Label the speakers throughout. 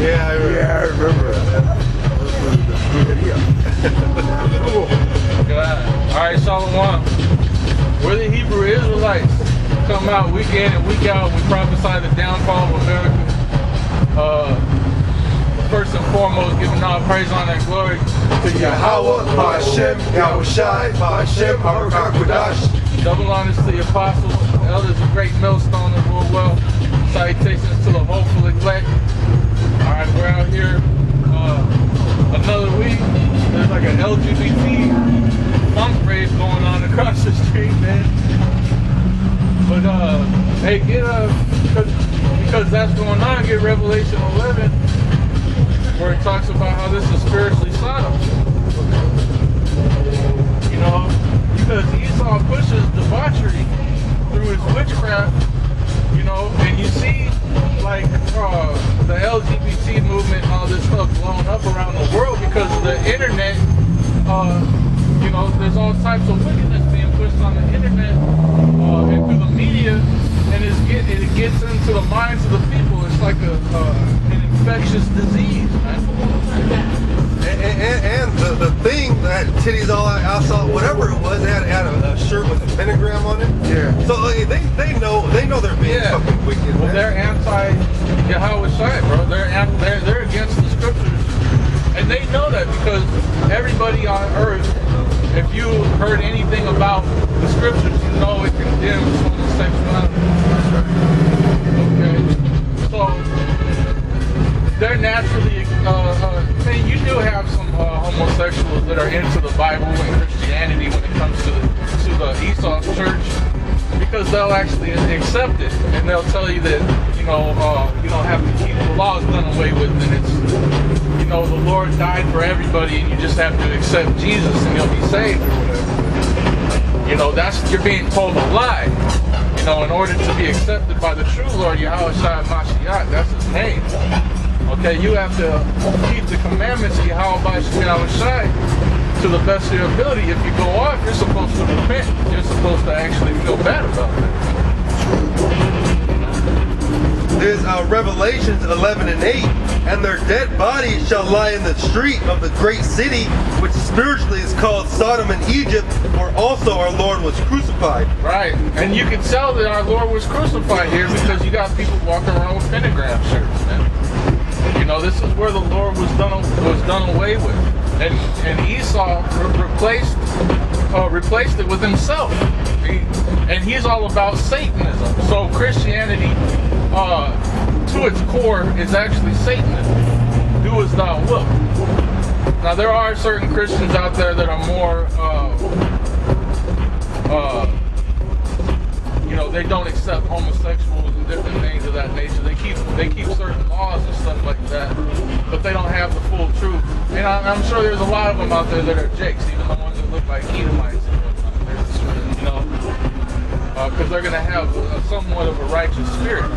Speaker 1: Yeah, I remember.
Speaker 2: Cool. Alright, Shalom. We're the Hebrew Israelites. Come out week in and week out. We prophesy the downfall of America. First and foremost, giving all praise, honor, and glory to
Speaker 1: Yahweh, Ba'Hashem, Yahushai, Ba'Hashem, HaRakakudash.
Speaker 2: Double honors to the apostles, elders of great millstone and rule well. Salutations to the hopeful elect. Alright, we're out here another week. There's like an LGBT funk rave going on across the street, man. But hey, because that's going on, get Revelation 11, where it talks about how this is spiritually Sodom. You know, because Esau pushes debauchery through his witchcraft, you know, and you see like the LGBT movement and all this stuff blown up around the world because of the internet. You know, there's all types of wickedness being pushed on the internet and through the media, and it gets into the minds of the people. It's like an infectious disease, man.
Speaker 1: And the thing that titties all out, whatever it was, they had a shirt with a pentagram on it. Yeah. So they know they're being fucking wicked.
Speaker 2: Well,
Speaker 1: man.
Speaker 2: they're anti-Yahushai, bro. They're against the scriptures, and they know that because everybody on earth, if you heard anything about the scriptures, you know it condemns homosexuality. Okay. So they're naturally. You do have some homosexuals that are into the Bible and Christianity when it comes to the Esau church, because they'll actually accept it and they'll tell you that you don't have to keep the laws done away with, and it's the Lord died for everybody and you just have to accept Jesus and you'll be saved or whatever. You're being told a lie. In order to be accepted by the true Lord Yahushua Mashiach, that's his name. Okay, you have to keep the commandments of Yahweh Yahushua to the best of your ability. If you go off, you're supposed to repent. You're supposed to actually feel bad about that.
Speaker 1: There's Revelations 11 and 8, and their dead bodies shall lie in the street of the great city, which spiritually is called Sodom and Egypt, where also our Lord was crucified.
Speaker 2: Right, and you can tell that our Lord was crucified here because you got people walking around with pentagram shirts, man. This is where the Lord was done away with, and Esau replaced it with himself, and he's all about Satanism. So Christianity, to its core, is actually Satanism. Do as thou wilt. Now there are certain Christians out there that are more, they don't accept homosexuals and different things of that nature. They keep certain laws and stuff like that, but they don't have the full truth. And I'm sure there's a lot of them out there that are jakes, even the ones that look like Edomites and whatnot. Because they're going to have somewhat of a righteous spirit.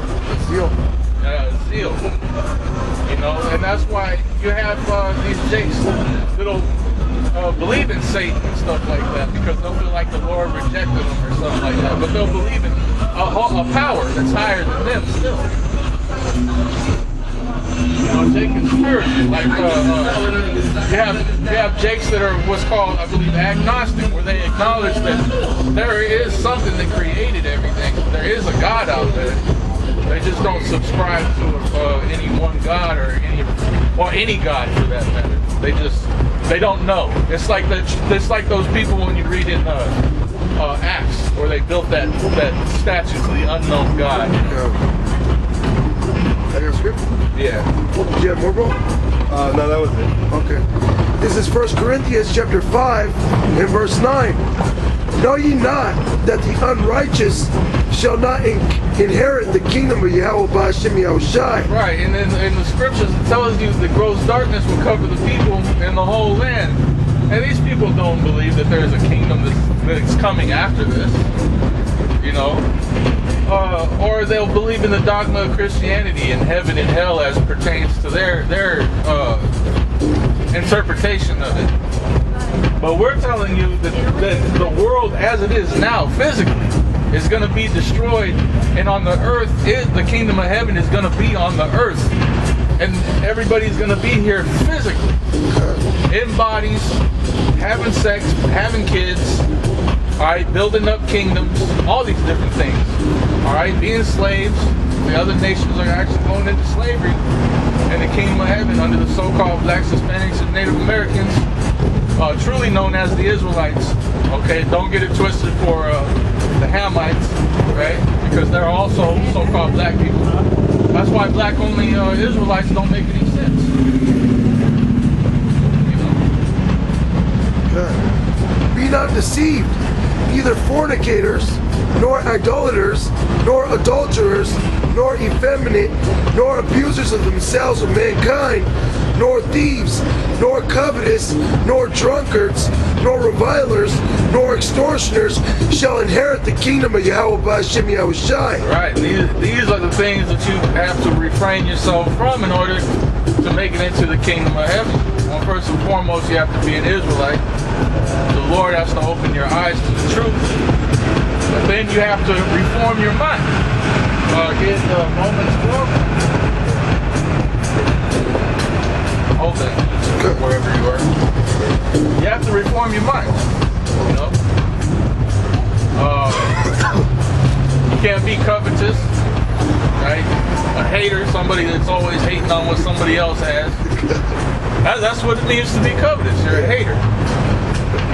Speaker 1: Zeal.
Speaker 2: Zeal. And that's why you have these jakes that'll believe in Satan and stuff like that, because they'll feel like the Lord rejected them or something like that. But they'll believe in a power that's higher than them still. Jake is spiritual. Like you have jakes that are what's called, I believe, agnostic, where they acknowledge that there is something that created everything. There is a God out there. They just don't subscribe to any one God or any God for that matter. They don't know. It's like those people when you read in Acts, where they built that statue to the unknown God.
Speaker 3: I got script?
Speaker 2: Yeah.
Speaker 3: Did you have more, bro?
Speaker 1: No, that was it.
Speaker 3: Okay. This is 1 Corinthians chapter 5 and verse 9. Know ye not that the unrighteous shall not inherit the kingdom of Yahweh Ba'Hashem Yahushai?
Speaker 2: Right, and in the scriptures it tells you that gross darkness will cover the people in the whole land. And these people don't believe that there's a kingdom that's coming after this. Or they'll believe in the dogma of Christianity and heaven and hell as pertains to their interpretation of it. But we're telling you that the world as it is now, physically, is going to be destroyed, and on the earth, the kingdom of heaven is going to be on the earth. and everybody's going to be here physically, in bodies, having sex, having kids, all right, building up kingdoms, all these different things, all right, being slaves. The other nations are actually going into slavery in the kingdom of heaven under the so-called blacks, Hispanics, and Native Americans, truly known as the Israelites. Okay, don't get it twisted for the Hamites, right? Because they're also so-called black people. That's why black-only Israelites don't make any sense. You know?
Speaker 3: Be not deceived, neither fornicators, nor idolaters, nor adulterers, nor effeminate, nor abusers of themselves of mankind, nor thieves, nor covetous, nor drunkards, nor revilers, nor extortioners shall inherit the kingdom of Yahweh B'Hashem Yahushai.
Speaker 2: Right. These are the things that you have to refrain yourself from in order to make it into the kingdom of heaven. Well, first and foremost, you have to be an Israelite. The Lord has to open your eyes to the truth. But then you have to reform your mind. Here's Romans 12. Hold that, wherever you are. You have to reform your mind. You know? You can't be covetous, right? A hater, somebody that's always hating on what somebody else has. That's what it means to be covetous. You're a hater.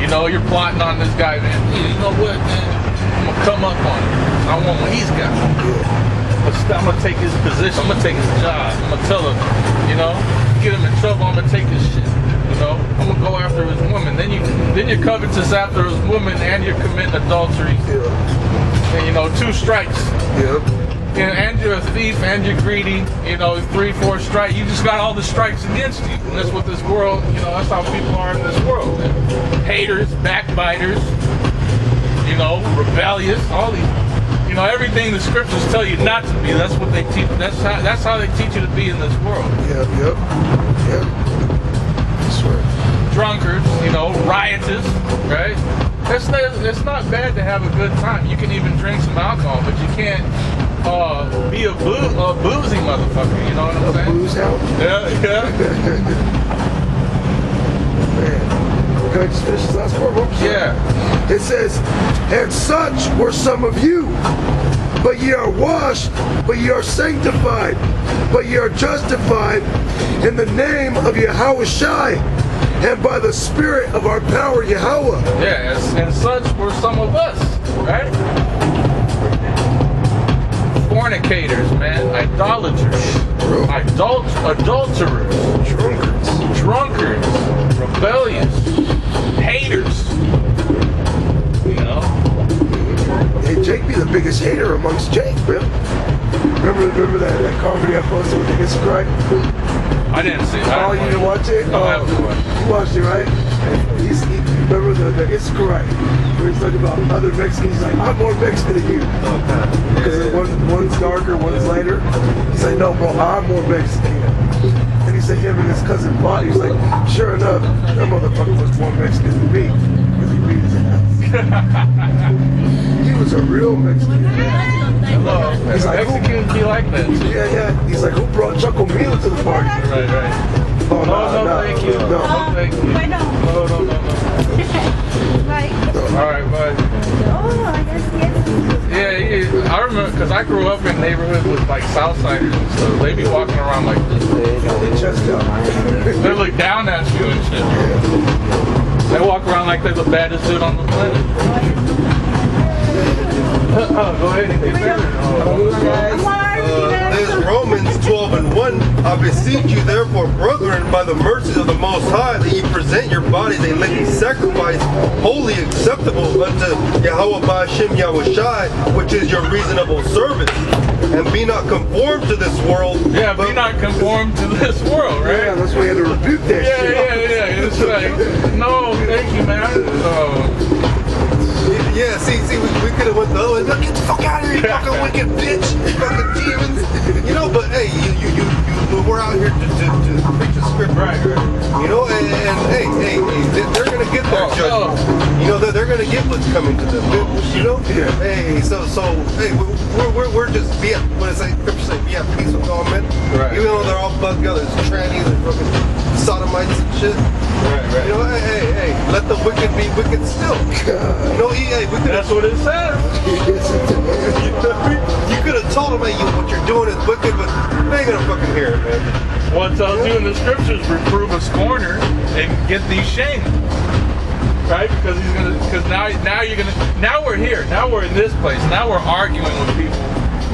Speaker 2: You know, you're plotting on this guy, man. Hey, you know what, man? I'm gonna come up on him. I want what he's got. I'm gonna take his position. I'm gonna take his job. I'm gonna tell him, you know, get him in trouble. I'm gonna take his shit. You know, I'm gonna go after his woman. Then you're covetous after his woman, and you're committing adultery. And you know, 2 strikes. And you're a thief, and you're greedy. You know, 3, 4 strikes. You just got all the strikes against you. And that's what this world. You know, that's how people are in this world. Haters, backbiters. You know, rebellious. All these. You know, everything the scriptures tell you not to be, that's what they teach. That's how they teach you to be in this world.
Speaker 3: Yep. That's right.
Speaker 2: Drunkards, you know, riotous, right? It's not bad to have a good time. You can even drink some alcohol, but you can't be a boozy motherfucker. You know what I'm saying?
Speaker 3: A booze hound?
Speaker 2: Yeah.
Speaker 3: Man. Can I just finish this last part?
Speaker 2: Yeah.
Speaker 3: It says, and such were some of you, but ye are washed, but ye are sanctified, but ye are justified in the name of Yahushai, and by the Spirit of our power, Yahweh.
Speaker 2: Yes, and such were some of us, right? Fornicators, man, idolaters, adulterers, drunkards, rebellious, haters. You know?
Speaker 3: Hey, Jake be the biggest hater amongst Jake, bro. Remember that comedy I posted with the Israelite?
Speaker 2: I didn't see it.
Speaker 3: Oh, you didn't watch it?
Speaker 2: No, I haven't watched it.
Speaker 3: You watched it, right? Remember the Israelite? Where he's talking about other Mexicans. He's like, I'm more Mexican than you. Because one's darker, one's lighter. He's like, no, bro, I'm more Mexican. And he said him and his cousin Bonnie. He's like, sure enough, that motherfucker was more Mexican than me. Because he beat his ass. He was a real Mexican.
Speaker 2: Hello. He's like, Mexicans be like that too.
Speaker 3: Yeah. He's like, who brought Choco Milo to the party?
Speaker 2: Right.
Speaker 3: Oh,
Speaker 2: no, thank you.
Speaker 3: No,
Speaker 2: thank you. No. All right, bye. Yeah, I remember, because I grew up in neighborhoods with like Southsiders and stuff. They be walking around like this.
Speaker 3: Chest out.
Speaker 2: They look down at you and shit. They walk around like they're the baddest dude on the planet. Go ahead and get better.
Speaker 1: There's Romans 12:1. I beseech you, therefore, brethren, by the mercies of the Most High, that ye present your bodies a living sacrifice, wholly acceptable unto Yahweh B'Hashem Yahushai, which is your reasonable service. And be not conformed to this world.
Speaker 2: Yeah, be not conformed to this world, right?
Speaker 3: Yeah, that's why you had to rebuke that shit.
Speaker 2: Yeah. It's like, no, thank you, man.
Speaker 1: Yeah, see, we could have went the other way. Look, get the fuck out of here, you fucking wicked bitch, you fucking demons. You know, but hey, we're out here to preach the script, right? You know, and hey, they're gonna get their judgment. You know, they're gonna get what's coming to them. You know, hey, so hey, we're just be at, what does scripture say? Be at peace with all men.
Speaker 2: Right.
Speaker 1: Even though they're all bugged together, there's trannies and fucking sodomites and shit.
Speaker 2: Right.
Speaker 1: You know, hey, let the wicked be wicked still.
Speaker 3: God.
Speaker 1: No, hey, we could
Speaker 2: That's what it says.
Speaker 1: you could have told them, hey, what you're doing is wicked, but they ain't gonna fucking hear it, man.
Speaker 2: Well, it tells you in the scriptures, reprove a scorner and get these shamed. Right? Because now we're here. Now we're in this place. Now we're arguing with people.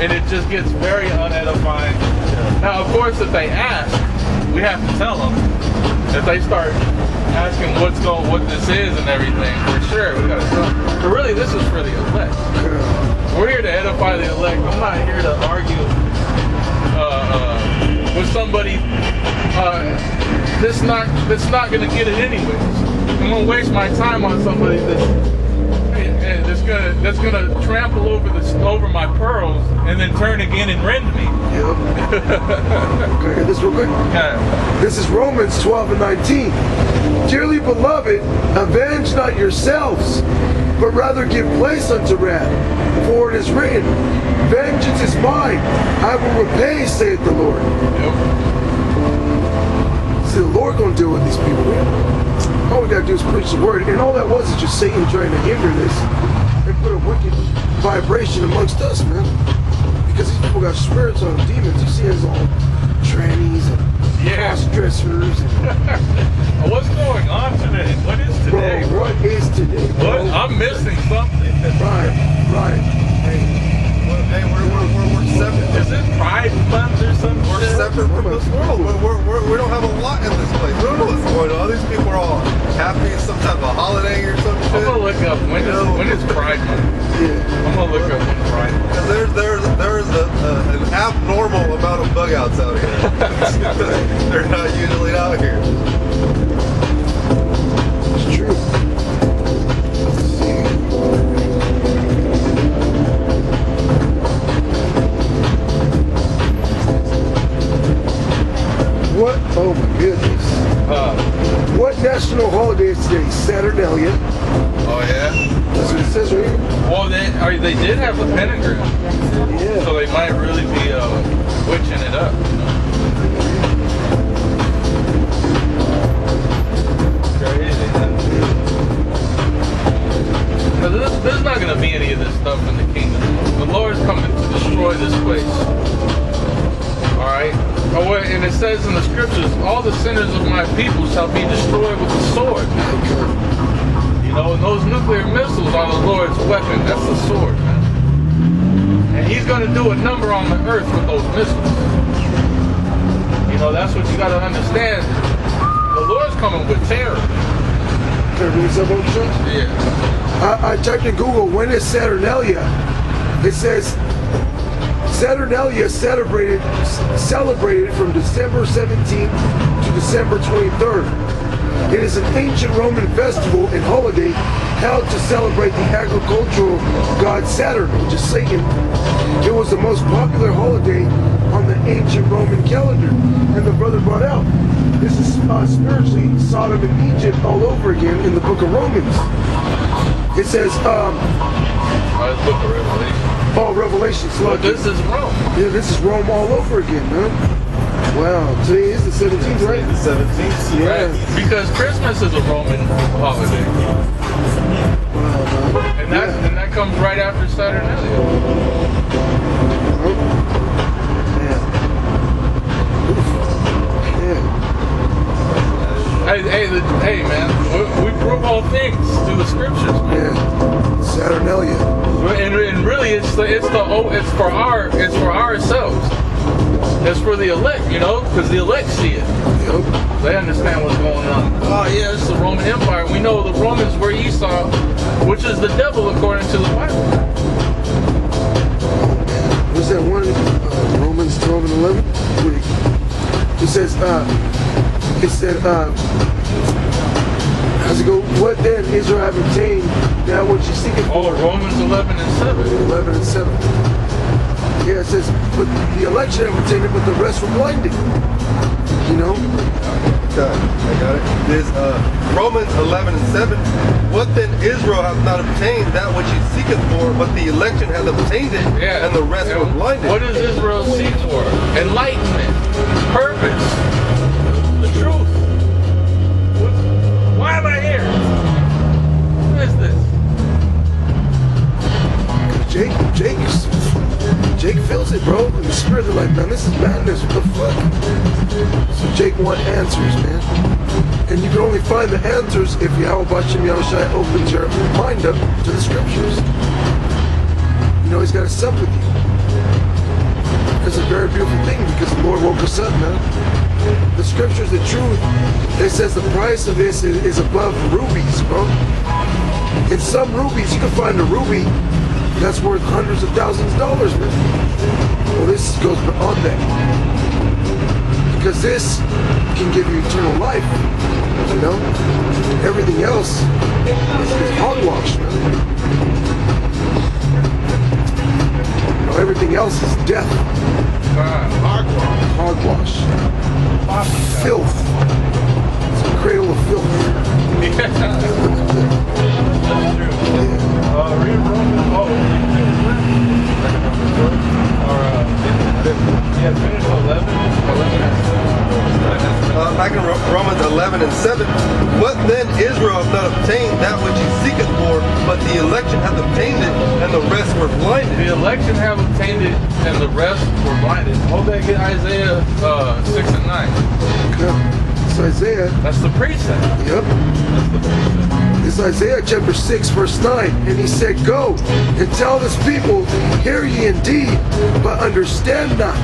Speaker 2: And it just gets very unedifying. Now, of course, if they ask, we have to tell them. If they start asking what this is and everything, for sure, we gotta tell them. But really, this is for the elect. We're here to edify the elect. I'm not here to argue with somebody that's not gonna get it anyways. I'm gonna waste my time on somebody that's gonna trample over my pearls and then turn again and rend me.
Speaker 3: Yep. Okay, hear this real quick.
Speaker 2: Yeah.
Speaker 3: This is Romans 12 and 19. Dearly beloved, avenge not yourselves, but rather give place unto wrath. For it is written, vengeance is mine, I will repay, saith the Lord.
Speaker 2: Yep.
Speaker 3: See, the Lord gonna deal with these people, man. All we gotta do is preach the word, and all that was is just Satan trying to hinder this and put a wicked vibration amongst us, man. Because these people got spirits on them, demons. You see us all trannies and cross-dressers. And
Speaker 2: What's going on today? What is today?
Speaker 3: bro, what is today, bro?
Speaker 2: What? I'm missing something.
Speaker 3: Right.
Speaker 1: Hey, we're separate.
Speaker 2: Is it Pride Month or something?
Speaker 1: We're separate from this world. We don't have a lot in this place. We don't know what's going on. These people are all happy. It's some type of holiday or some shit.
Speaker 2: I'm gonna look up when is Pride Month.
Speaker 3: Yeah.
Speaker 2: I'm gonna look up when Pride Month.
Speaker 1: Because there's an abnormal amount of bug outs out here. They're not usually out here.
Speaker 3: It's true. Let's see. What? Oh my goodness. What national holiday is today? Saturnalia.
Speaker 2: Oh yeah.
Speaker 3: That's what it says right here.
Speaker 2: Well, they did have the pentagram,
Speaker 3: Yeah.
Speaker 2: so they might really be witching it up. You know? Crazy. Because there's not going to be any of this stuff in the kingdom. The Lord's coming to destroy this place. All right. And it says in the scriptures, all the sinners of my people shall be destroyed with the sword. You know, and those nuclear missiles are the Lord's weapon. That's the sword, man. And He's going to do a number on the earth with those missiles. You know, that's what you got to understand. The Lord's coming with terror.
Speaker 3: Can I read something, Sean?
Speaker 2: Yeah.
Speaker 3: I typed in Google, when is Saturnalia? It says, Saturnalia celebrated from December 17th to December 23rd. It is an ancient Roman festival and holiday held to celebrate the agricultural god Saturn, which is Satan. It was the most popular holiday on the ancient Roman calendar. And the brother brought out, this is spiritually Sodom and Egypt all over again in the book of Romans. It says,
Speaker 2: Let's look at Revelation.
Speaker 3: oh, Revelation.
Speaker 2: But this is Rome.
Speaker 3: Yeah, this is Rome all over again, man. Wow, today is the 17th, right?
Speaker 1: The 17th.
Speaker 3: Yeah.
Speaker 2: Right? Because Christmas is a Roman holiday.
Speaker 3: Wow, man.
Speaker 2: And that comes right after Saturnalia. Hey, man, we prove all things through the scriptures, man.
Speaker 3: Yeah. Saturnalia.
Speaker 2: And really, it's for ourselves. It's for the elect, you know, because the elect see it.
Speaker 3: Yep.
Speaker 2: They understand what's going on. Oh yeah, it's the Roman Empire. We know the Romans were Esau, which is the devil according to the Bible.
Speaker 3: What's that one? Romans 12 and 11? It says, how's it go? What then Israel have obtained that which you seek it for?
Speaker 2: Oh, Romans 11 and 7.
Speaker 3: 11 and 7. Yeah, it says, but the election have obtained it, but the rest were blinded. You know?
Speaker 1: Okay, I got it. There's Romans 11 and 7. What then Israel hath not obtained that which he seeketh for, but the election hath obtained it,
Speaker 2: Yeah.
Speaker 1: and the rest were blinded.
Speaker 2: What does Israel seek for? Enlightenment.
Speaker 3: Spirit. They're like, man, this is madness. What the fuck? So Jake wants answers, man. And you can only find the answers if Yahweh Bashem Yahushai opens your mind up to the scriptures. You know, he's got to sup with you. It's a very beautiful thing because the Lord woke us up, man. The scriptures, the truth, it says the price of this is above rubies, bro. In some rubies, you can find a ruby that's worth hundreds of thousands of dollars, man. Well, this goes beyond that. Because this can give you eternal life, you know? Everything else is hogwash, man. You know, everything else is death. Hogwash. Filth. It's a cradle of filth.
Speaker 2: That's true.
Speaker 3: Yeah.
Speaker 2: Read Romans. Finish 11.
Speaker 1: Back in Romans 11 and 7, what then Israel hath not obtained that which he seeketh for, but the election hath obtained it, and the rest were blinded.
Speaker 2: The election have obtained it, and the rest were blinded. Hold that, get Isaiah 6 and 9.
Speaker 3: Yeah. It's Isaiah.
Speaker 2: That's the precept.
Speaker 3: Yep.
Speaker 2: That's the precept.
Speaker 3: It's Isaiah chapter 6, verse 9. And he said, go and tell this people, hear ye indeed, but understand not.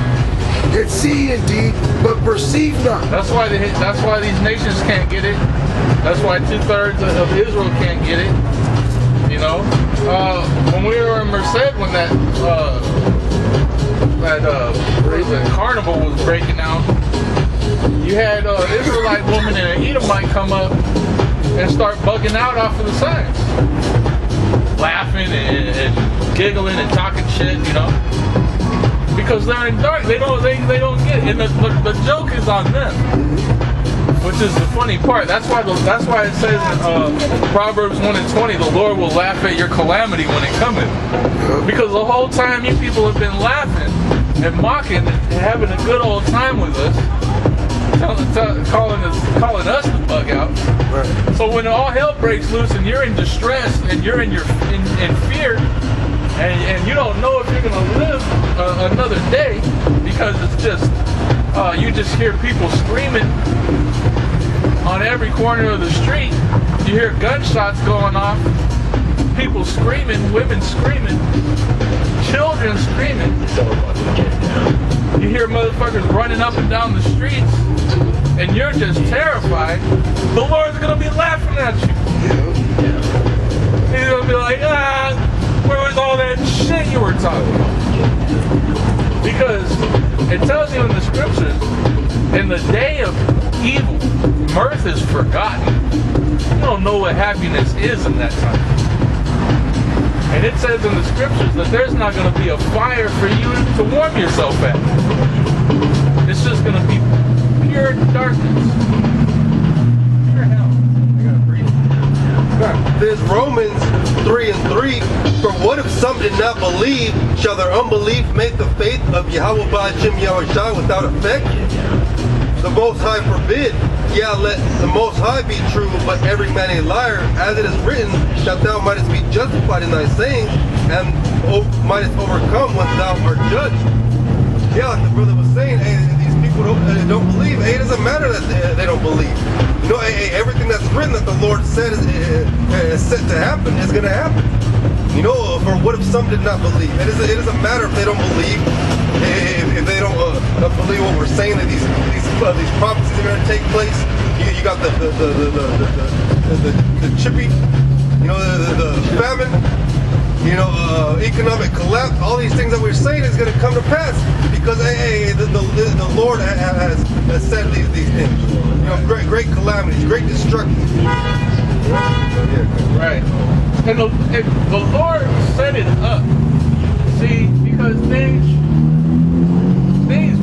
Speaker 3: And see ye indeed, but perceive not.
Speaker 2: That's why these nations can't get it. That's why 2/3 of Israel can't get it. You know, when we were in Merced, when that carnival was breaking out, you had an Israelite woman and an Edomite come up and start bugging out off of the signs, laughing and giggling and talking shit, you know, because they're in dark. They don't get it. And the joke is on them, which is the funny part. That's why it says in Proverbs 1 and 20, the Lord will laugh at your calamity when it cometh. Because the whole time you people have been laughing and mocking and having a good old time with us, calling us the bug out. Right. So when all hell breaks loose and you're in distress and you're in fear, and you don't know if you're going to live another day, because it's just you just hear people screaming on every corner of the street. You hear gunshots going off, people screaming, women screaming, children screaming. You hear motherfuckers running up and down the streets, and you're just terrified. The Lord's gonna be laughing at you. He's gonna be like, where was all that shit you were talking about? Because it tells you in the scriptures, in the day of evil, mirth is forgotten. You don't know what happiness is in that time. And it says in the scriptures that there's not going to be a fire for you to warm yourself at. It's just going to be pure darkness. Pure hell. You got to breathe.
Speaker 1: There's Romans 3 and 3. For what if some did not believe? Shall their unbelief make the faith of Yahweh Ba'Shem Yahushai without effect? The Most High forbid. Yeah, let the Most High be true, but every man a liar. As it is written, that thou mightest be justified in thy sayings, and mightest overcome when thou art judged. Yeah, like the brother was saying, hey, these people don't believe. Hey, it doesn't matter that they don't believe. You know, hey, everything that's written that the Lord said is set to happen is going to happen. You know, for what if some did not believe? It doesn't matter if they don't believe. If they don't believe what we're saying, that these prophecies are going to take place. You got the chippy, you know, the famine, you know, economic collapse. All these things that we're saying is going to come to pass because the Lord has said these things. You know, great calamities, great destruction.
Speaker 2: Right. And the Lord set it up. See, because things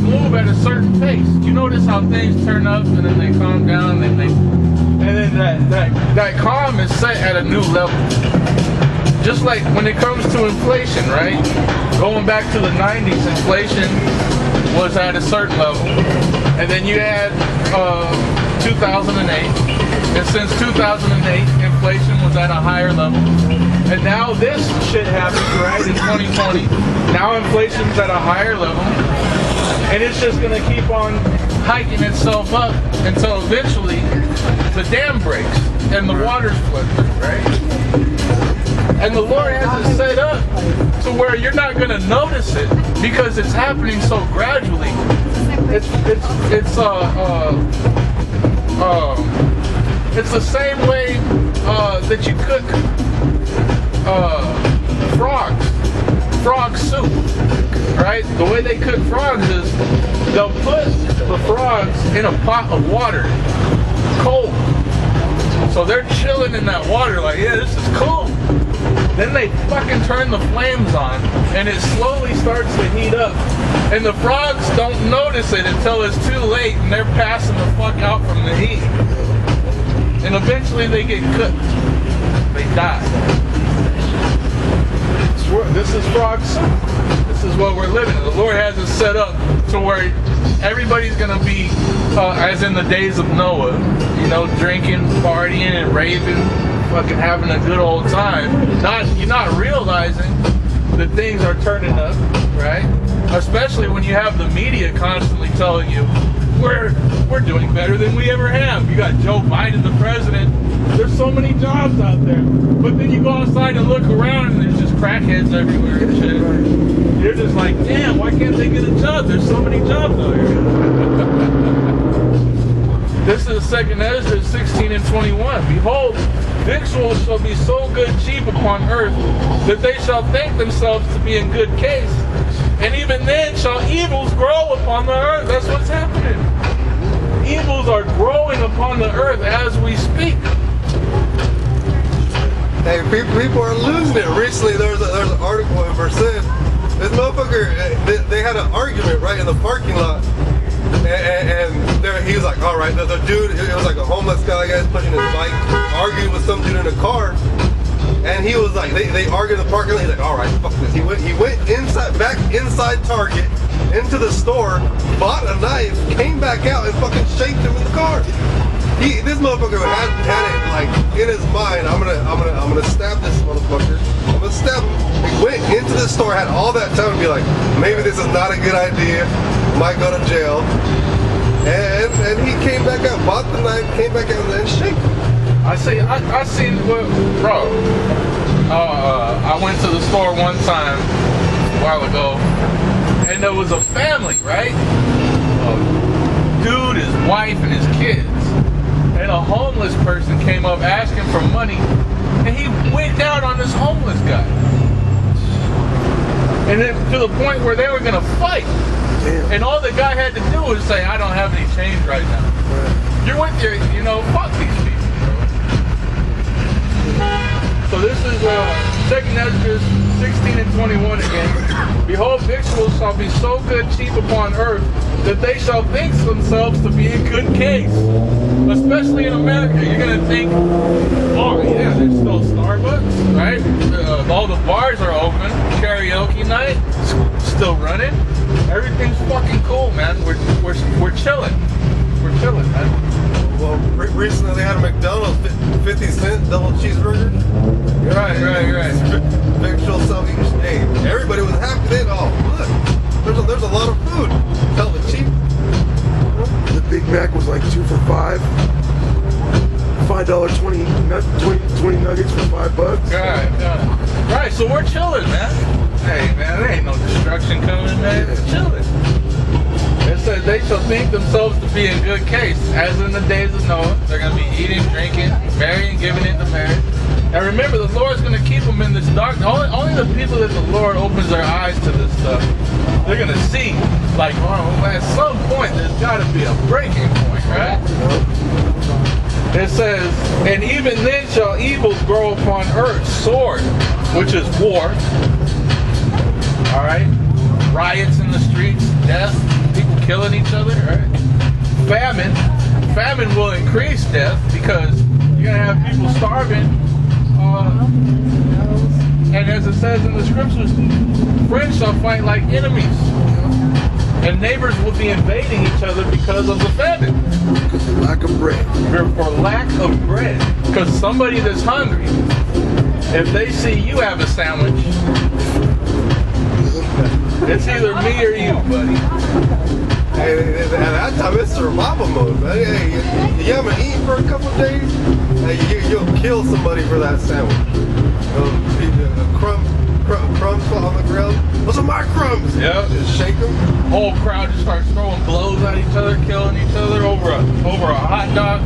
Speaker 2: move at a certain pace. You notice how things turn up and then they calm down, and then that calm is set at a new level. Just like when it comes to inflation, right? Going back to the 90s, inflation was at a certain level, and then you had 2008, and since 2008, inflation was at a higher level. And now this shit happened, right, in 2020. Now inflation's at a higher level. And it's just going to keep on hiking itself up until eventually the dam breaks and the waters flood through, right? And the Lord has it set up to where you're not going to notice it because it's happening so gradually. It's the same way that you cook frog soup, right? The way they cook frogs is they'll put the frogs in a pot of water, cold. So they're chilling in that water like, yeah, this is cool. Then they fucking turn the flames on and it slowly starts to heat up. And the frogs don't notice it until it's too late and they're passing the fuck out from the heat. And eventually they get cooked. They die. This is frog soup. This is what we're living in. The Lord has it set up to where everybody's going to be, as in the days of Noah, you know, drinking, partying, and raving, fucking having a good old time. You're not realizing that things are turning up, right? Especially when you have the media constantly telling you, we're doing better than we ever have. You got Joe Biden, the president. There's so many jobs out there. But then you go outside and look around and there's just crackheads everywhere and shit. You're just like, damn, why can't they get a job? There's so many jobs out here. This is 2nd Ezra 16 and 21. Behold, victuals shall be so good cheap upon earth that they shall think themselves to be in good case. And even then shall evils grow upon the earth. That's what's happening. Evils are growing upon the earth as we speak.
Speaker 1: Hey, people are losing it. Recently, there's an article in Versailles. This motherfucker, they had an argument right in the parking lot, and there he was like, all right, the dude, it was like a homeless guy pushing his bike, arguing with some dude in a car, and he was like, they argued in the parking lot. He's like, all right, fuck this. He went back inside Target, into the store, bought a knife, came back out, and fucking shaped him in the car. This motherfucker had it like in his mind. I'm gonna stab this motherfucker. I'm gonna stab him. He went into the store, had all that time to be like, maybe this is not a good idea. Might go to jail. And he came back out, bought the knife, came back out, and then shaped him.
Speaker 2: I seen, bro. I went to the store one time a while ago, and there was a family, right? A dude, his wife, and his kids. And a homeless person came up asking for money, and he went down on this homeless guy. And then to the point where they were gonna fight.
Speaker 3: Damn.
Speaker 2: And all the guy had to do was say, I don't have any change right now.
Speaker 3: Right.
Speaker 2: You're with your, fuck these people. So this is 2nd Ezra 16 and 21 again. Behold, victuals shall be so good cheap upon earth that they shall think themselves to be in good case. Especially in America, you're gonna think, oh yeah, there's still Starbucks, right? All the bars are open. Karaoke night still running. Everything's fucking cool, man. We're chilling. We're chilling, man.
Speaker 1: Well, recently they had a McDonald's 50-cent double cheeseburger.
Speaker 2: Right.
Speaker 1: Victual selling. Hey, everybody was happy. They look, there's a lot of food. Hell, it's cheap.
Speaker 3: The Big Mac was like 2 for $5. $5.20 20 nuggets for $5.
Speaker 2: Right. So we're chilling, man. Hey, man, there ain't no destruction coming, man. It's chilling. It says they shall think themselves to be in good case, as in the days of Noah. They're going to be eating, drinking, marrying, giving into marriage. And remember, the Lord's going to keep them in this dark. Only the people that the Lord opens their eyes to this stuff, they're going to see. Like, at some point, there's got to be a breaking point, right? It says, and even then shall evils grow upon earth, sword, which is war. All right? Riots in the streets, death, people killing each other, right? Famine will increase death because you're going to have people starving. And as it says in the scriptures, friends shall fight like enemies. And neighbors will be invading each other because of the famine.
Speaker 3: Because of lack of bread.
Speaker 2: For lack of bread. Because somebody that's hungry, if they see you have a sandwich, it's either me or you, buddy.
Speaker 1: I'm in survival mode, man. Hey, you haven't eaten for a couple of days, hey, you'll kill somebody for that sandwich. Crumbs fall on the ground. Those are my crumbs.
Speaker 2: Yeah.
Speaker 1: Just shake them.
Speaker 2: Whole crowd just starts throwing blows at each other, killing each other over a hot dog.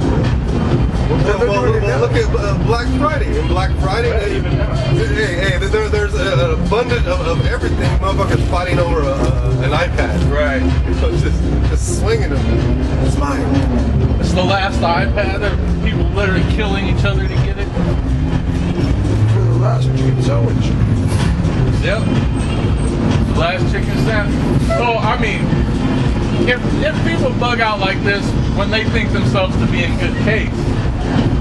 Speaker 1: Well, look at Black Friday. In Black Friday, there's an abundance of everything. Motherfuckers fighting over an iPad.
Speaker 2: Right.
Speaker 1: Just swinging them. It's mine.
Speaker 2: It's the last iPad. There are people literally killing each other to get it.
Speaker 3: For the last chicken sandwich.
Speaker 2: Yep. The last chicken sandwich. So, I mean, if people bug out like this when they think themselves to be in good case,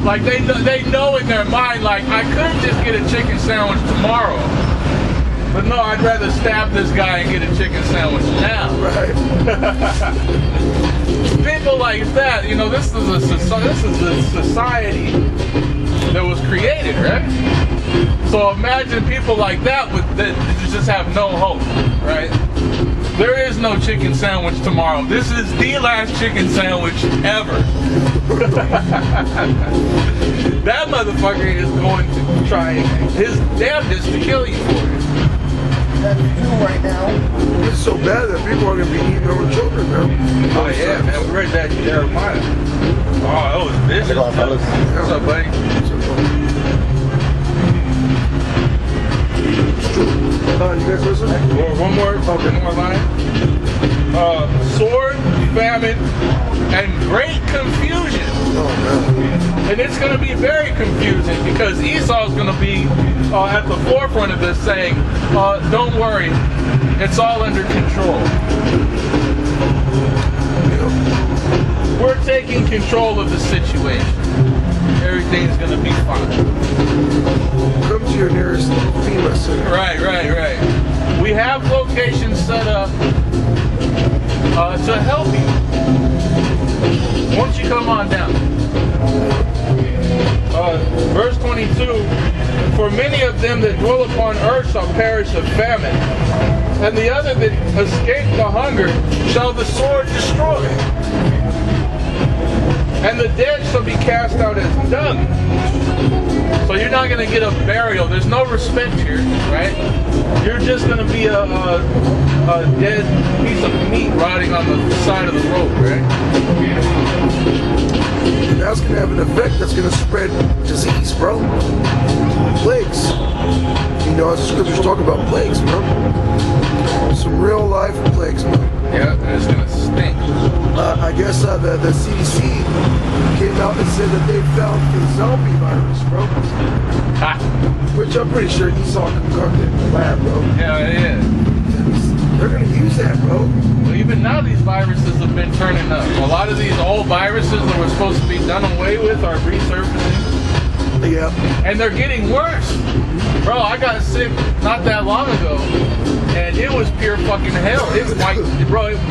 Speaker 2: like they know in their mind, like, I could just get a chicken sandwich tomorrow. But no, I'd rather stab this guy and get a chicken sandwich now.
Speaker 3: Right.
Speaker 2: People like that, you know, this is a society that was created, right? So imagine people like that that just have no hope, right? There is no chicken sandwich tomorrow. This is the last chicken sandwich ever. That motherfucker is going to try his damnedest to kill you for it.
Speaker 4: That's true right now.
Speaker 3: It's so bad that people are going to be eating their own children now.
Speaker 2: Oh yeah, man, we read that in Jeremiah. Oh, that was vicious. What's up, buddy?
Speaker 3: You guys listen?
Speaker 2: One more line. Sword, famine, and great confusion.
Speaker 3: Oh, man.
Speaker 2: And it's going to be very confusing because Esau's going to be at the forefront of this saying, don't worry, it's all under control. We're taking control of the situation. Everything's going to be fine.
Speaker 3: Come to your nearest FEMA center.
Speaker 2: Right. We have locations set up to help you. Once you come on down. Verse 22, for many of them that dwell upon earth shall perish of famine, and the other that escape the hunger shall the sword destroy. And the dead shall be cast out as dung. So you're not going to get a burial. There's no respect here, right? You're just going to be a dead piece of meat rotting on the side of the road, right?
Speaker 3: And that's going to have an effect that's going to spread disease, bro. Plagues. You know, as the scriptures talk about plagues, bro. Some real life plagues, man.
Speaker 2: Yeah, and it's going to stink.
Speaker 3: I guess the CDC came out and said that they found a zombie virus, bro.
Speaker 2: Ha.
Speaker 3: Which I'm pretty sure Esau concocted in the lab, bro.
Speaker 2: Yeah.
Speaker 3: They're going to use that, bro.
Speaker 2: Well, even now these viruses have been turning up. A lot of these old viruses that were supposed to be done away with are resurfacing.
Speaker 3: Yeah.
Speaker 2: And they're getting worse. Bro, I got sick not that long ago, and it was pure fucking hell. It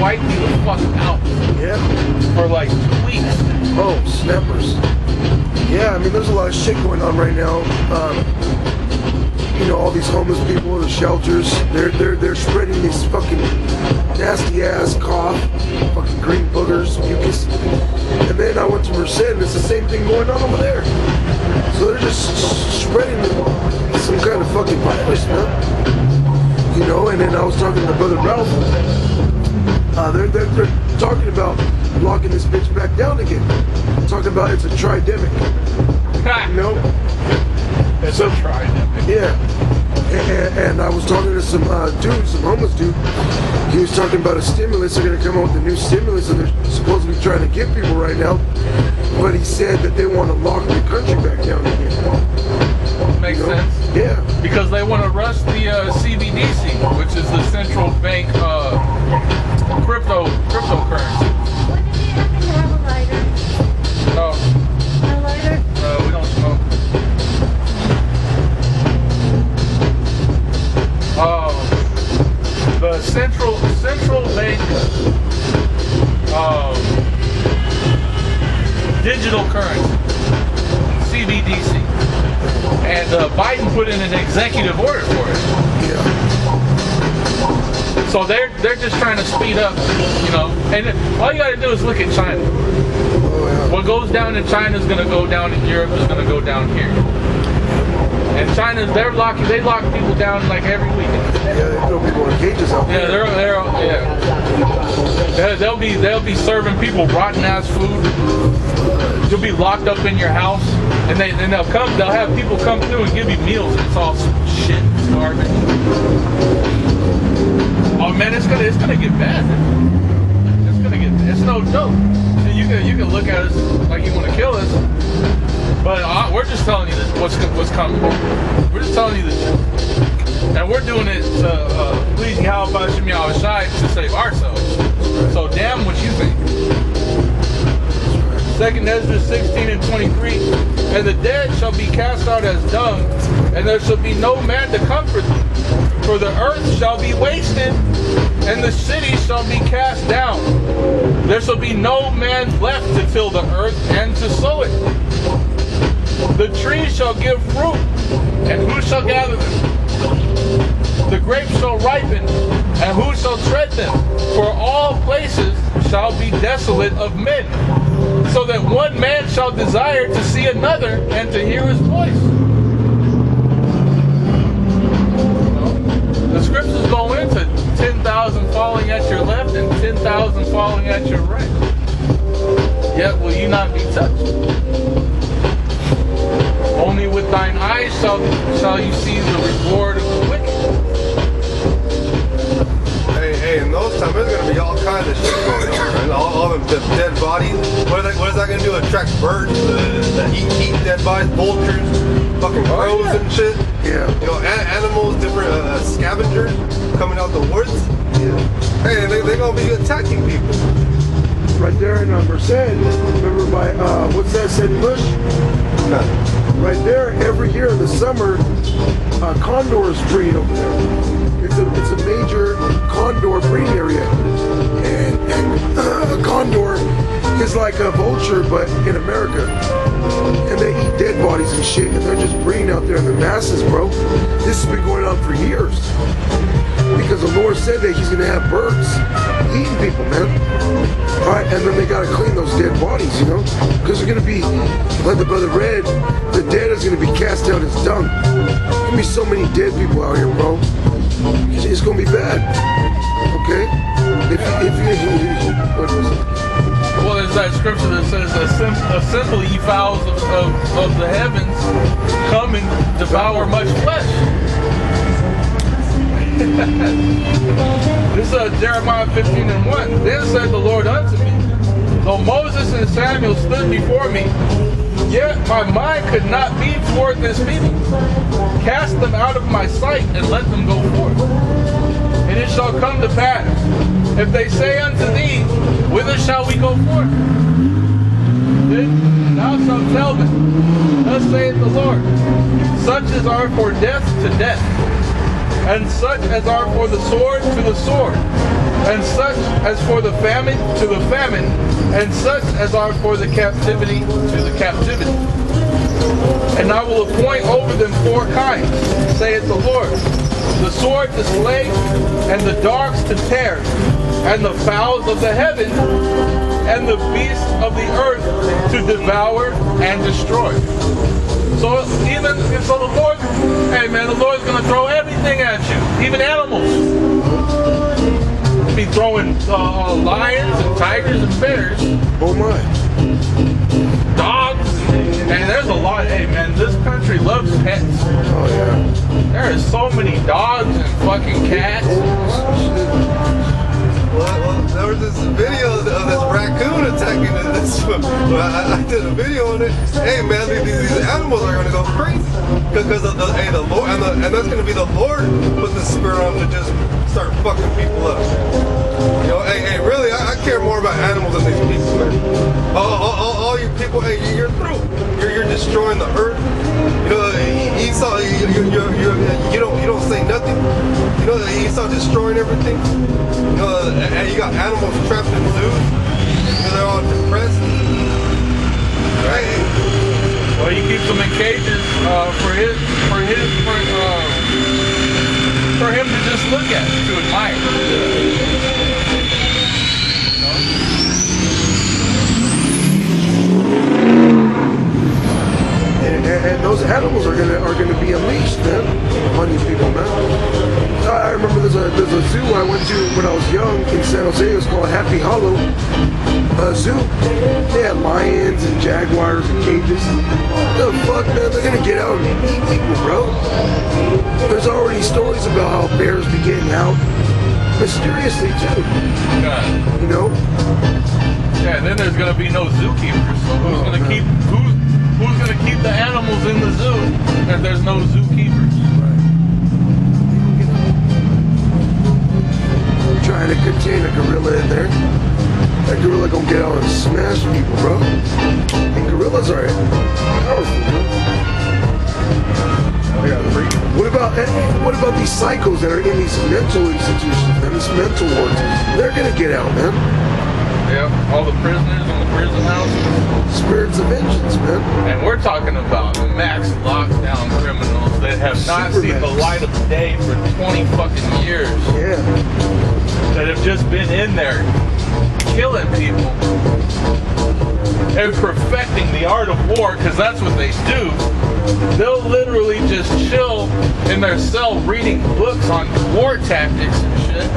Speaker 2: wiped me the fuck out.
Speaker 3: Yeah.
Speaker 2: For like 2 weeks.
Speaker 3: Oh, snappers. Yeah, I mean, there's a lot of shit going on right now. You know, all these homeless people, the shelters, they're spreading this fucking nasty ass cough, fucking green boogers, mucus. And then I went to Merced, and it's the same thing going on over there. So they're just spreading some kind of fucking virus, man. You know, and then I was talking to Brother Ralph. They're talking about locking this bitch back down again. Talking about it's a tridemic. You know?
Speaker 2: It's a tridemic.
Speaker 3: Yeah. And I was talking to some some homeless dude. He was talking about a stimulus. They're going to come out with a new stimulus that they're supposedly trying to give people right now. But he said that they want to lock the country back down again.
Speaker 2: Makes sense.
Speaker 3: Yeah.
Speaker 2: Because they want to rush the CBDC, which is the central bank cryptocurrency.
Speaker 4: Wouldn't you happen to have a lighter?
Speaker 2: No,
Speaker 4: A lighter?
Speaker 2: we don't smoke. The central bank digital currency, CBDC, and Biden put in an executive order for it.
Speaker 3: Yeah.
Speaker 2: So they're just trying to speed up, you know. And all you gotta do is look at China. What goes down in China is gonna go down in Europe, is gonna go down here. And China, they lock people down like every weekend.
Speaker 3: Yeah, they throw people in cages out there.
Speaker 2: They'll be serving people rotten ass food. You'll be locked up in your house, and they'll have people come through and give you meals. It's all shit, garbage. Oh man, it's gonna get bad. It's no joke. You can look at us like you want to kill us, but we're just telling you what's coming. We're just telling you the truth, and we're doing it to please Yahweh Shem Yahweh Shai to save ourselves. So damn what you think. 2nd Ezra 16:23, and the dead shall be cast out as dung, and there shall be no man to comfort them. For the earth shall be wasted, and the city shall be cast down. There shall be no man left to till the earth and to sow it. The trees shall give fruit, and who shall gather them? The grapes shall ripen, and who shall tread them? For all places shall be desolate of men, so that one man shall desire to see another and to hear his voice. The scriptures go into 10,000 falling at your left and 10,000 falling at your right. Yet will you not be touched? Only with thine eyes shall you see the reward of the wicked.
Speaker 1: Hey, in those times, there's going to be all kinds of shit going on, man. All them dead bodies. What is that going to do? Attract birds that eat dead bodies, vultures, fucking crows and shit.
Speaker 3: Yeah.
Speaker 1: You know, animals, different scavengers coming out the woods.
Speaker 3: Yeah.
Speaker 1: Hey, they're going to be attacking people.
Speaker 3: Right there in verse 10, remember by, what's that, said Bush? Right there, every year in the summer, condors breed over there. It's a major condor breeding area. And a condor is like a vulture, but in America. And they eat dead bodies and shit, and they're just breeding out there in the masses, bro. This has been going on for years. Because the Lord said that he's going to have birds eating people, man. Right? And then they got to clean those dead bodies, you know? Because they're going to be, like the brother read, the dead is going to be cast out as dung. There's going to be so many dead people out here, bro. It's going to be bad. Okay? What was it?
Speaker 2: Well, there's that scripture that says, assemble ye fowls of the heavens, come and devour much flesh. This is Jeremiah 15:1. Then said the Lord unto me, though Moses and Samuel stood before me, yet my mind could not be toward this people. Cast them out of my sight and let them go forth. And it shall come to pass, if they say unto thee, whither shall we go forth? Then thou shalt tell them, thus saith the Lord, such as are for death to death, and such as are for the sword to the sword, and such as for the famine to the famine, and such as are for the captivity to the captivity. And I will appoint over them 4 kinds, saith the Lord, the sword to slay, and the dogs to tear, and the fowls of the heaven, and the beasts of the earth to devour and destroy. So the Lord, hey man, the Lord's gonna throw everything at you, even animals. Be throwing lions and tigers and bears.
Speaker 3: Oh my.
Speaker 2: Dogs, and there's a lot. Hey man, this country loves pets.
Speaker 3: Oh yeah.
Speaker 2: There is so many dogs and fucking cats.
Speaker 1: Well, there was this video of this raccoon attacking this. I did a video on it. Hey man, these animals are gonna go crazy because the Lord, and that's gonna be the Lord putting the spirit on them to just start fucking people up. You know, hey, really, I care more about animals than these people, man. All you people, hey, you're through. You're destroying the earth. You know, Esau, you don't say nothing. You know, Esau destroying everything. You know, and you got animals trapped in zoos. You know, they're all depressed. Right?
Speaker 2: Well, he keeps them in cages for for him to just look at, to admire.
Speaker 3: And those animals are gonna be unleashed, man, on these people, man. I remember there's a zoo I went to when I was young in San Jose. It was called Happy Hollow Zoo. They had lions and jaguars and cages. What the fuck, man? They're gonna get out and eat people, bro. There's already stories about how bears be getting out mysteriously too.
Speaker 2: Yeah.
Speaker 3: You know?
Speaker 2: Yeah, and then there's gonna be no zookeepers. So who's gonna keep the animals in the zoo if there's no zookeepers?
Speaker 3: Trying to contain a gorilla in there. That gorilla gonna get out and smash people, bro. And gorillas are powerful, bro. What about these psychos that are in these mental institutions and these mental wards? They're gonna get out, man.
Speaker 2: Yeah, all the prisoners in the prison houses.
Speaker 3: Spirits of vengeance, man.
Speaker 2: And we're talking about max lockdown criminals that have not seen the light of day for 20 fucking years.
Speaker 3: Yeah.
Speaker 2: That have just been in there killing people and perfecting the art of war, because that's what they do. They'll literally just chill in their cell reading books on war tactics and shit.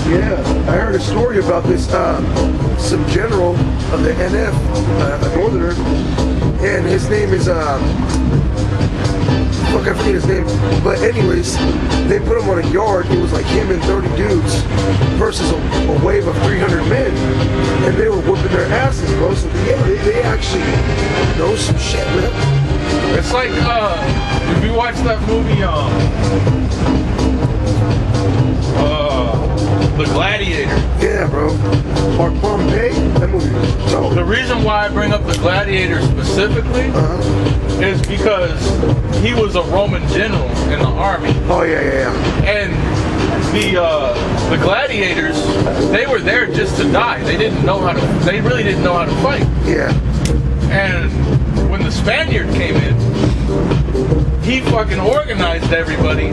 Speaker 3: Yeah, I heard a story about this, some general of the NF, a northerner, and his name is, fuck, I forget his name, but anyways, they put him on a yard. It was like him and 30 dudes versus a wave of 300 men, and they were whooping their asses, bro. So yeah, they actually know some shit, man.
Speaker 2: It's like, if you watch that movie, The Gladiator.
Speaker 3: Yeah, bro. Or Pompeii, that movie was dope.
Speaker 2: The reason why I bring up The Gladiator specifically is because he was a Roman general in the army.
Speaker 3: Oh yeah.
Speaker 2: And the gladiators, they were there just to die. They really didn't know how to fight.
Speaker 3: Yeah.
Speaker 2: And when the Spaniard came in, he fucking organized everybody.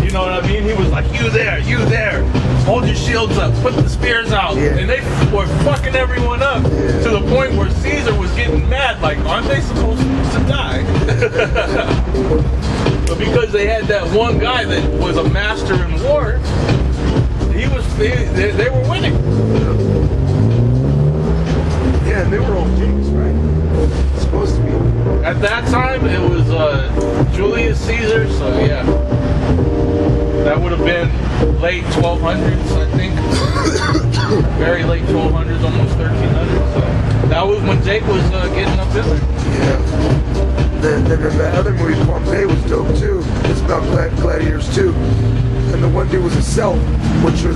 Speaker 2: You know what I mean? He was like, you there, hold your shields up, put the spears out.
Speaker 3: Yeah.
Speaker 2: And they were fucking everyone up to the point where Caesar was getting mad, like, aren't they supposed to die? But because they had that one guy that was a master in war, they were winning.
Speaker 3: Yeah, and they were all kings, right? Supposed to be.
Speaker 2: At that time, it was Julius Caesar, so yeah. That would have been late 1200s, I think. Very late 1200s, almost 1300s. So that was when Jake was getting up in there.
Speaker 3: Yeah. Then that other movie, Pompeii, was dope too. It's about gladiators too. And the one dude was a Celt, which were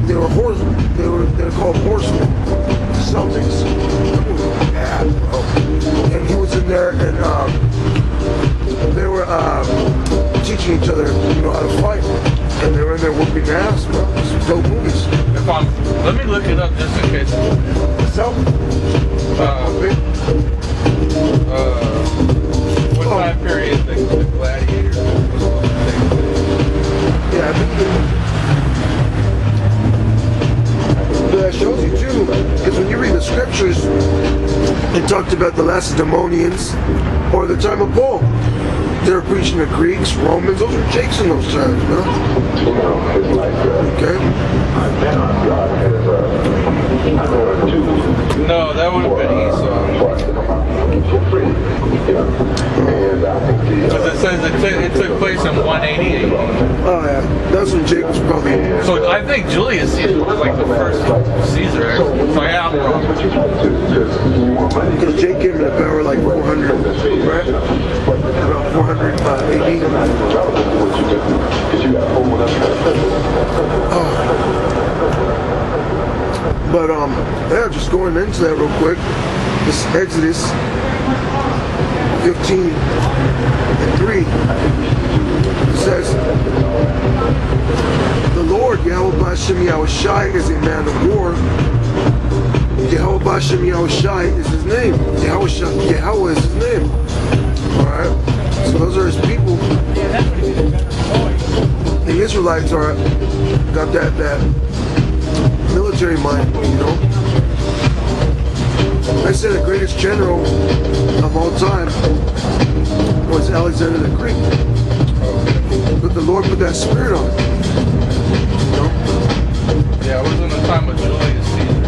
Speaker 3: they were called horsemen, Celtics. Yeah, bro. And he was in there, and they were teaching each other, how to fight. And they were in there whooping their ass, bro. Some dope movies.
Speaker 2: Let me look it up just in case.
Speaker 3: Celt.
Speaker 2: What time period the gladiators was
Speaker 3: Yeah, I think that shows you too, because when you read the scriptures, it talked about the Lacedaemonians or the time of Paul. They were preaching to Greeks, Romans. Those were Jakes in those times, man. Okay.
Speaker 2: No, that would have been Esau. Because it says it took place in 188.
Speaker 3: Oh yeah, that's when Jake was probably.
Speaker 2: So I think Julius Caesar was like the first Caesar, actually. So yeah, I'm wrong.
Speaker 3: Because Jake came into power like 400, right? About 400 AD. But yeah, just going into that real quick. This Exodus 15:3 says, the Lord Yahweh B'Shem Yahushai is a man of war. Yahweh B'Shem Yahushai is his name. Yahweh is his name. Alright? So those are his people. the Israelites got that military mind, you know. I said the greatest general of all time was Alexander the Greek. But the Lord put that spirit on him. You know?
Speaker 2: Yeah, it was in the time of Julius Caesar.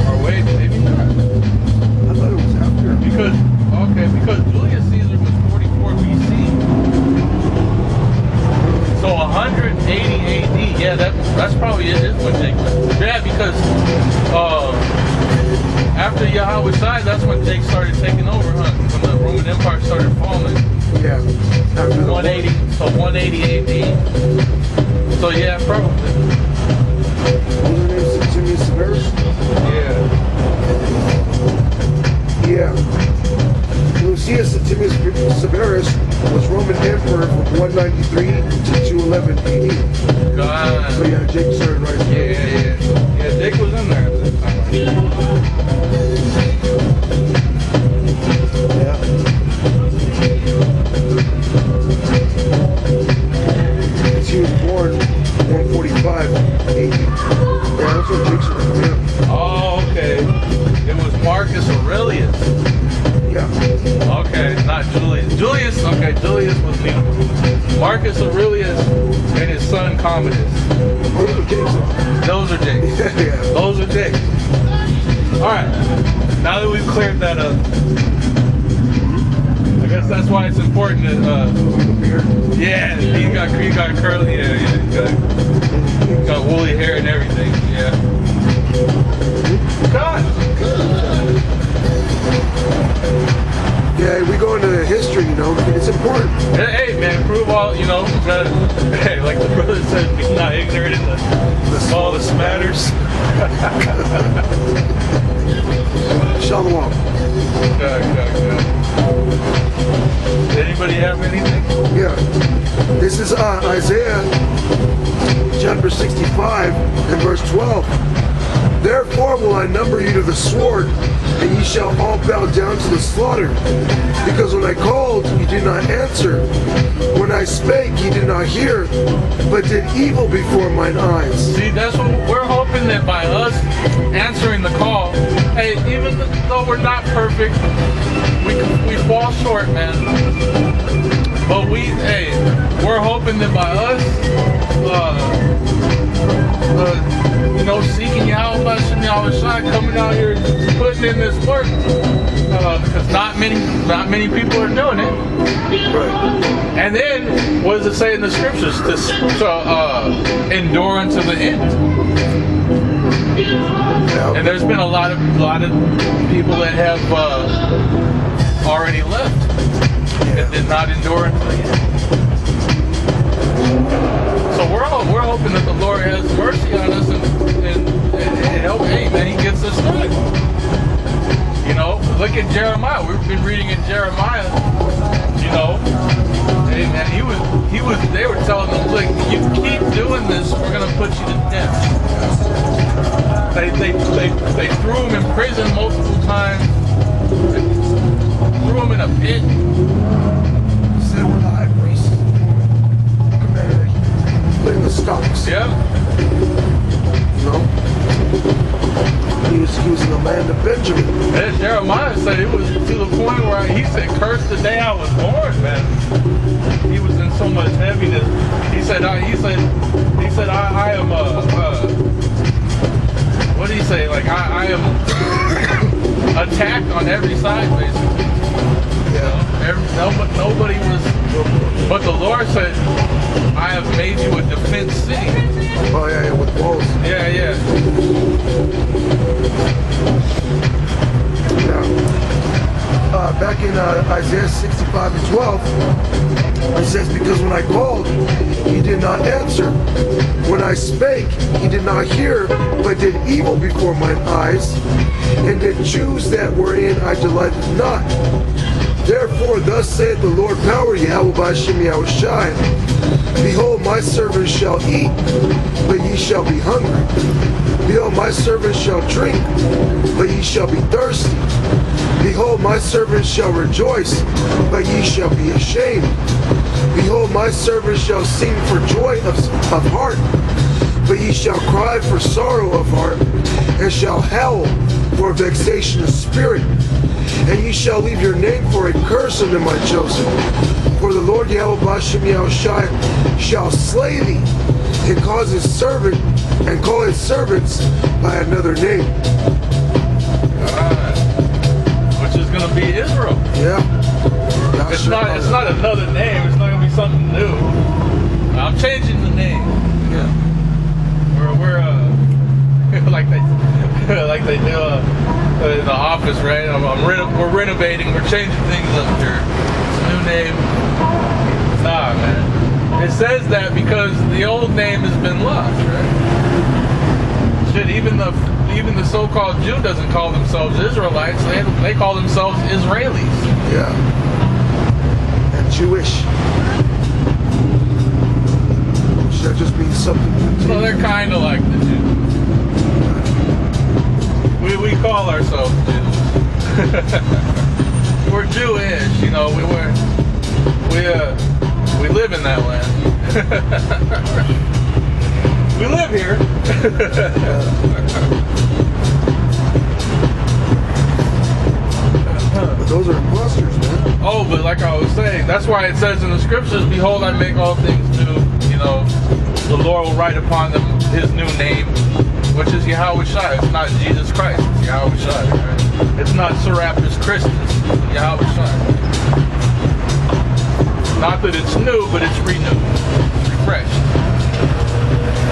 Speaker 2: Or wait, maybe not.
Speaker 3: I thought it was after.
Speaker 2: Because Julius Caesar was 44 BC. So 180 AD, yeah, that's probably it. Is when Jake. Yeah, because after Yahweh died, that's when Jake started taking over, huh? When the Roman Empire started falling.
Speaker 3: Yeah. After the
Speaker 2: 180, so 180 AD. So yeah, probably.
Speaker 3: What was her name? Septimius Severus?
Speaker 2: Yeah.
Speaker 3: Yeah. Lucius Septimius Severus was Roman emperor from 193 to 211 AD.
Speaker 2: God.
Speaker 3: So yeah, Jake started right there.
Speaker 2: Yeah, Jake was in there at that time.
Speaker 3: Yeah. He was born 145 AD. Yeah, that's what Jake started. Yeah.
Speaker 2: Oh, okay. It was Marcus Aurelius.
Speaker 3: Yeah.
Speaker 2: Okay, not Julius. Julius was Nero. Marcus Aurelius and his son Commodus.
Speaker 3: Those are Jake's.
Speaker 2: Those are Jake's.
Speaker 3: Yeah.
Speaker 2: Those are Jake's. Alright, now that we've cleared that up, I guess that's why it's important that, yeah, he got curly, yeah, he got woolly hair and everything, yeah. God!
Speaker 3: Yeah, we go into history, you know, it's important.
Speaker 2: Hey, man, prove all, you know, hey, like the brother said, be not ignorant in the smallest matters.
Speaker 3: Shalom.
Speaker 2: Good. Anybody have anything?
Speaker 3: Yeah. This is Isaiah chapter 65 and verse 12. Therefore will I number you to the sword, and ye shall all bow down to the slaughter. Because when I called, ye did not answer. When I spake, ye did not hear, but did evil before mine eyes.
Speaker 2: See, that's what we're hoping, that by us answering the call, hey, even though we're not perfect, we fall short, man. But we're hoping that by us, you know, seeking Yahweh Shai, coming out here putting in this work, because not many people are doing it.
Speaker 3: Right.
Speaker 2: And then, what does it say in the scriptures? To endure unto the end.
Speaker 3: Yeah.
Speaker 2: And there's been a lot of people that have already left that did not endure until the end. So we're hoping that the Lord has mercy on us and help. Hey, man, He gets us through it. You know, look at Jeremiah. We've been reading in Jeremiah. You know, hey, man, they were telling him, look, you keep doing this, we're gonna put you to death. They threw him in prison multiple times. They threw him in a pit.
Speaker 3: Sit with the high priest. Commanded put in the stocks.
Speaker 2: Yeah.
Speaker 3: You know? He was in the land of Benjamin.
Speaker 2: And Jeremiah said it was to the point where he said, "Curse the day I was born, man." He was in so much heaviness. He said, I am what did he say? Like I am attacked on every side, basically. Nobody was, but the Lord said, I have made you a defense city.
Speaker 3: Oh yeah, with walls.
Speaker 2: Yeah.
Speaker 3: Yeah. Back in Isaiah 65 and 12, it says, because when I called, He did not answer. When I spake, He did not hear, but did evil before mine eyes, and did choose that wherein I delighted not. Therefore, thus saith the Lord power, Yahweh B'Shem Yahushai, behold, my servants shall eat, but ye shall be hungry. Behold, my servants shall drink, but ye shall be thirsty. Behold, my servants shall rejoice, but ye shall be ashamed. Behold, my servants shall sing for joy of heart, but ye shall cry for sorrow of heart, and shall howl for vexation of spirit. And ye shall leave your name for a curse unto my chosen. For the Lord Yahweh Bashem Yahushai shall slay thee, and cause his servant, and call his servants by another name.
Speaker 2: Which is going to be Israel.
Speaker 3: Yeah.
Speaker 2: It's not another name. It's not going to be something new. I'm changing the name.
Speaker 3: Yeah.
Speaker 2: We're like they do in the office, right? We're renovating. We're changing things up here. It's a new name. Nah, man. It says that because the old name has been lost, right? Shit, even the so-called Jew doesn't call themselves Israelites. They call themselves Israelis.
Speaker 3: Yeah. And Jewish. Should that just mean something?
Speaker 2: So they're kind of like the Jews. We call ourselves Jews. We're Jewish, you know. We live in that land. We live here.
Speaker 3: But those are imposters, man.
Speaker 2: Oh, but like I was saying, that's why it says in the scriptures, behold, I make all things new. You know, the Lord will write upon them his new name, which is Yahweh Shai. It's not Jesus Christ, it's Yahweh Shai. Right? It's not Serapis Christus, it's Yahweh Shai. Not that it's new, but it's renewed, it's refreshed.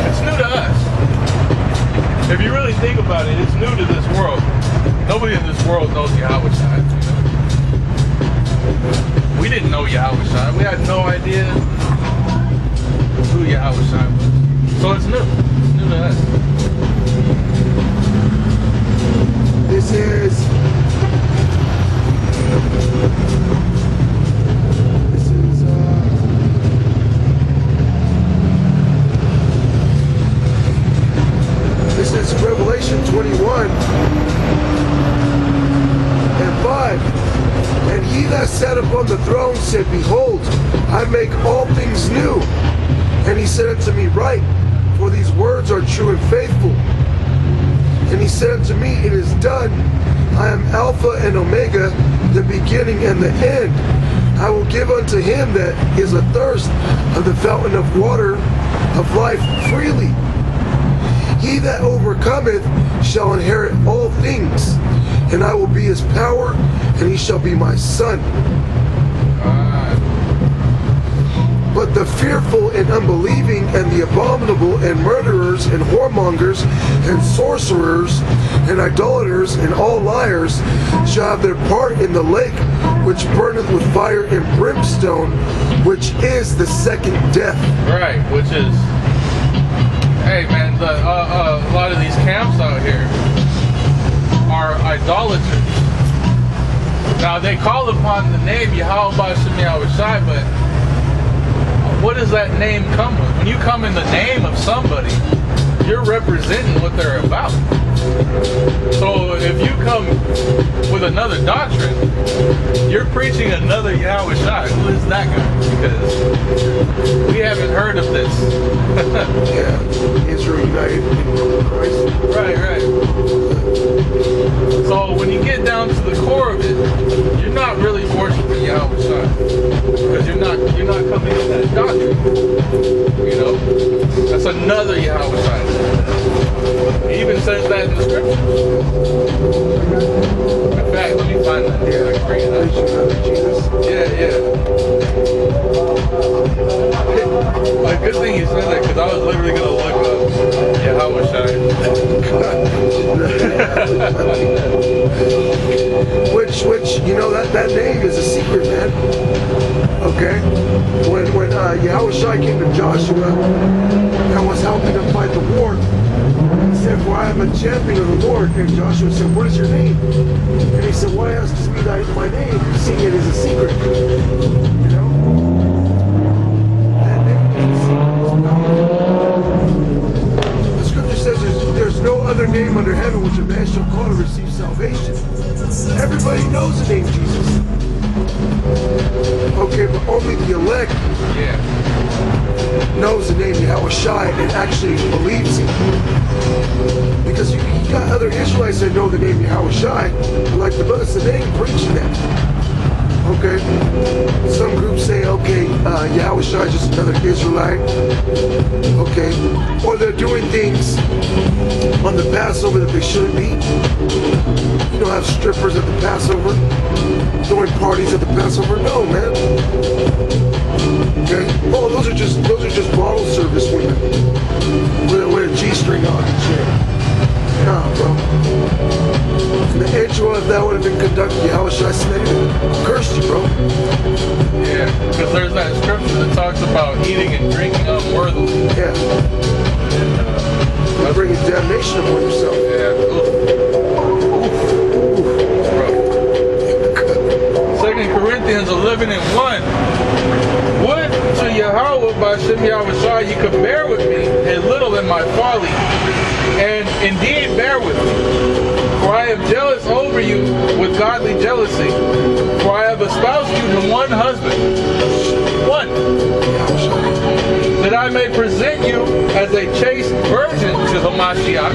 Speaker 2: It's new to us. If you really think about it, it's new to this world. Nobody in this world knows Yahweh Shai. You know? We didn't know Yahweh Shai. We had no idea who Yahweh Shai was. So it's new. It's new to us.
Speaker 3: This is Revelation 21 and 5. And he that sat upon the throne said, Behold, I make all things new. And he said unto me, Write, for these words are true and faithful. And he said unto me, It is done. I am Alpha and Omega, the beginning and the end. I will give unto him that is athirst of the fountain of water of life freely. He that overcometh shall inherit all things, and I will be his power, and he shall be my son. But the fearful and unbelieving, and the abominable, and murderers, and whoremongers, and sorcerers, and idolaters, and all liars shall have their part in the lake which burneth with fire and brimstone, which is the second death.
Speaker 2: Right, which is... Hey man, a lot of these camps out here are idolaters. Now they call upon the name Yahweh Bashem Yahushai, but what does that name come with? When you come in the name of somebody, you're representing what they're about. So if you come with another doctrine, you're preaching another Yahweh Shai. Who is that guy? Because we haven't heard of this.
Speaker 3: Yeah, Israel united in Christ.
Speaker 2: Right. So when you get down to the core of it, you're not really worshiping Yahweh Shai, because you're not coming in that doctrine. You know, that's another Yahweh Shai. He even says that in the scriptures. In fact, let me find that.
Speaker 3: Yeah,
Speaker 2: I can bring it up. Yeah. A good thing you said that, because I was literally going to look up Yahweh Shai.
Speaker 3: Which you know, that name is a secret, man. Okay? When Yahweh Shai came to Joshua and was helping him fight the war, he said, For I am a champion of the Lord. And Joshua said, What is your name? And he said, Why ask me my name, seeing it is a secret? You know? That name is a secret. The scripture says there's no other name under heaven heaven which a man shall call to receive salvation. Everybody knows the name Jesus. Okay, but only the elect knows the name Yahushai and actually believes it. Because you got other Israelites that know the name Yahushai, like the brother said, they ain't preaching that. Okay, some groups say, okay, Yahushua is just another Israelite. Okay, or they're doing things on the Passover that they shouldn't be. You don't have strippers at the Passover, throwing parties at the Passover. No, man. Okay, oh, those are just bottle service women with a G-string on and shit. Nah, bro. The angel, if that would have been conducted, Yahushua said, cursed you, bro.
Speaker 2: Yeah, because there's that scripture that talks about eating and drinking unworthily.
Speaker 3: Yeah. You're bringing damnation upon yourself.
Speaker 2: Yeah. Bro. 2 Corinthians 11:1. Would to Yahweh by Shem Yahushua you could bear with me a little in my folly, and indeed bear with me. For I am jealous over you with godly jealousy. For I have espoused you to one husband. One. That I may present you as a chaste virgin to the Mashiach.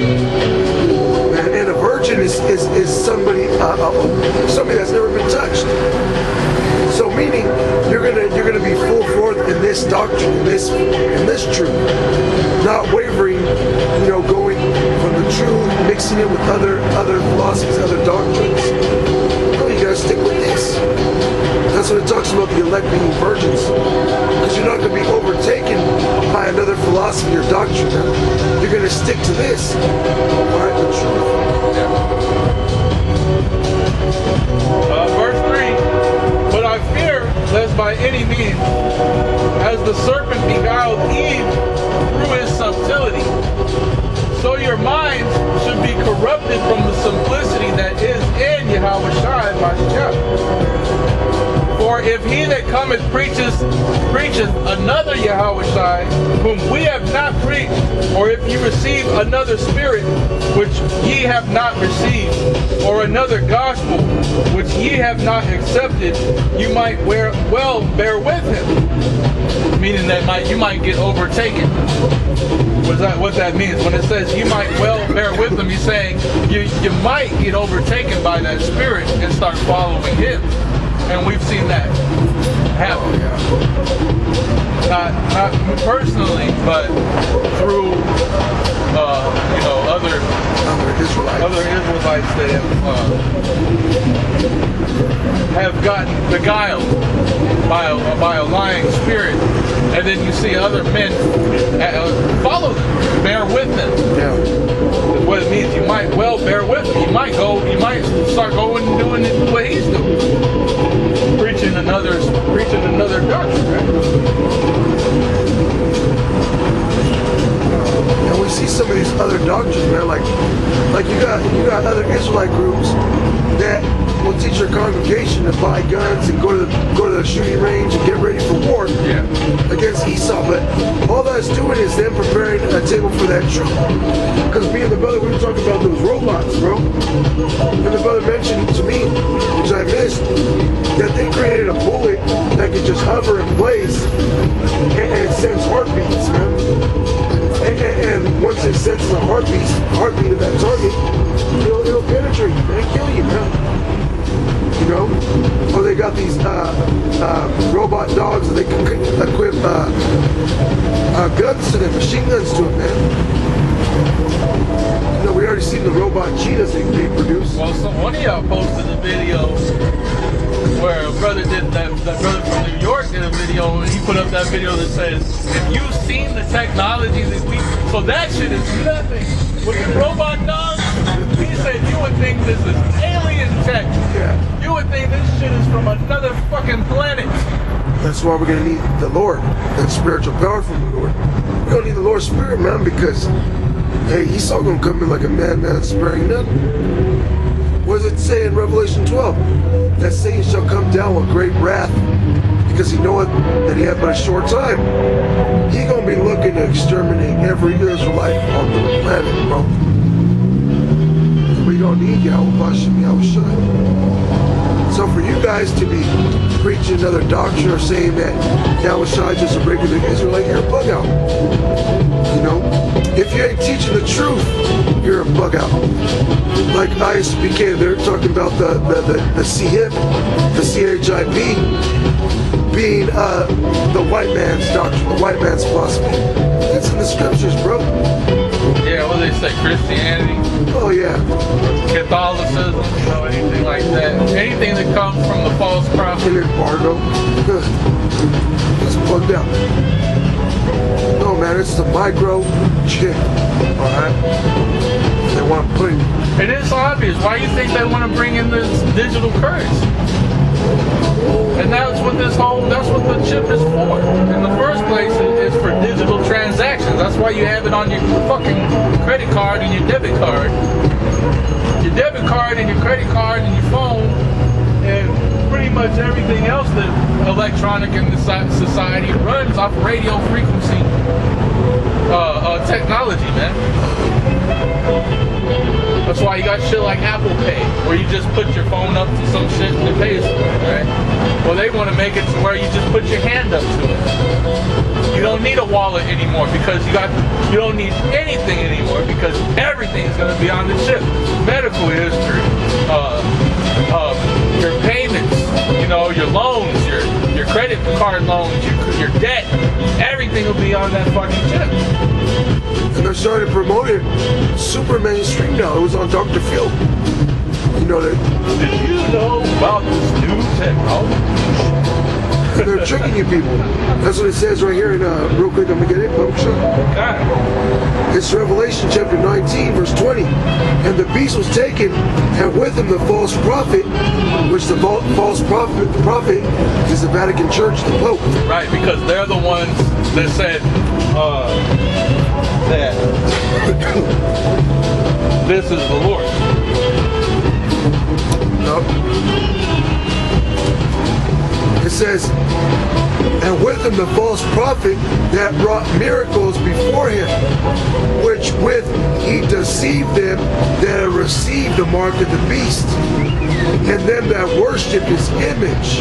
Speaker 3: And a virgin is somebody that's never been touched. So meaning you're gonna be full forth in this doctrine, in this truth, not wavering, going from the truth, mixing it with other philosophies, other doctrines. No, you gotta stick with this. That's what it talks about, the elect being virgins, because you're not gonna be overtaken by another philosophy or doctrine. You're gonna stick to this. All right, the truth.
Speaker 2: Verse 3. But I fear lest by any means, as the serpent beguiled Eve through his subtlety, so your minds should be corrupted from the simplicity that is in Yahushua Mashiach. For if he that cometh preacheth another Yahushua, whom we have not preached, or if ye receive another spirit, which ye have not received, or another gospel, which ye have not accepted, you might well bear with him. Meaning that you might get overtaken. What that means? When it says you might well bear with him, he's saying you might get overtaken by that spirit and start following him. And we've seen that happen. Not personally, but through other Israelites that have gotten beguiled by a lying spirit, and then you see other men follow them, bear with them.
Speaker 3: Yeah.
Speaker 2: What it means, you might well bear with him. You might start going and doing what he's doing, preaching another doctrine, right?
Speaker 3: And we see some of these other doctrines, man, like you got other Israelite groups that will teach your congregation to buy guns and go to the shooting range and get ready for war against Esau. But all that's doing is them preparing a table for that truth. Because me and the brother, we were talking about those robots, bro. And the brother mentioned to me, which I missed, that they created a bullet that could just hover in place and it sends heartbeats, man. And once it senses a heartbeat of that target, it'll penetrate you and kill you, man. Or they got these robot dogs that they can equip guns to them, machine guns to them, man. We already seen the robot cheetahs they produce.
Speaker 2: Well, one of y'all posted a video where a brother did that brother from New York did a video, and he put up that video that says, if you've seen the technology that so that shit is nothing. With the robot dogs, he said you would think this is alien tech.
Speaker 3: Yeah.
Speaker 2: You would think this shit is from another fucking planet.
Speaker 3: That's why we're gonna need the Lord, that spiritual power from the Lord. We don't need the Lord's Spirit, man, because Esau gonna come in like a madman sparing none. What does it say in Revelation 12? That Satan shall come down with great wrath, because he knoweth that he hath but a short time. He gonna be looking to exterminate every Israelite on the planet, bro. don't need Yahweh Bashem Yahushua. So for you guys to be preaching another doctrine or saying that Yahushua is just a regular Israelite, you're a bug out. You know, if you ain't teaching the truth, you're a bug out. Like ISBK, they're talking about the CHIP, the CHIP being the white man's doctrine, the white man's philosophy. It's in the scriptures, bro.
Speaker 2: Yeah, what do they say? Christianity,
Speaker 3: Oh yeah.
Speaker 2: Catholicism, you know, anything like that. Anything that comes from the false prophet.
Speaker 3: And embargo. It's bugged out. No man, it's the micro chip. Alright? They want to put in.
Speaker 2: It is obvious. Why do you think they want to bring in this digital currency? And that's what that's what the chip is for. In the first place, it's for digital transactions. That's why you have it on your fucking credit card and your debit card. Your debit card and your credit card and your phone and pretty much everything else that electronic in the society runs off radio frequency technology, man. That's why you got shit like Apple Pay, where you just put your phone up to some shit and it pays for it, right? Well, they want to make it to where you just put your hand up to it. You don't need a wallet anymore because you don't need anything anymore because everything's going to be on the chip. Medical history, your payments, you know, your loans, your credit card loans, your debt, everything will be on that fucking chip.
Speaker 3: And they're starting to promote it super mainstream now. It was on Dr. Phil. You know that.
Speaker 2: Did you know about this new technology?
Speaker 3: And they're tricking you people. That's what it says right here in real quick, let me get it, publisher.
Speaker 2: God.
Speaker 3: It's Revelation chapter 19, verse 20. And the beast was taken, and with him the false prophet, which the false prophet is the Vatican Church, the Pope.
Speaker 2: Right, because they're the ones that said that this is the Lord.
Speaker 3: Nope. It says, and with him the false prophet that wrought miracles before him, which with he deceived them that had received the mark of the beast, and them that worshipped his image.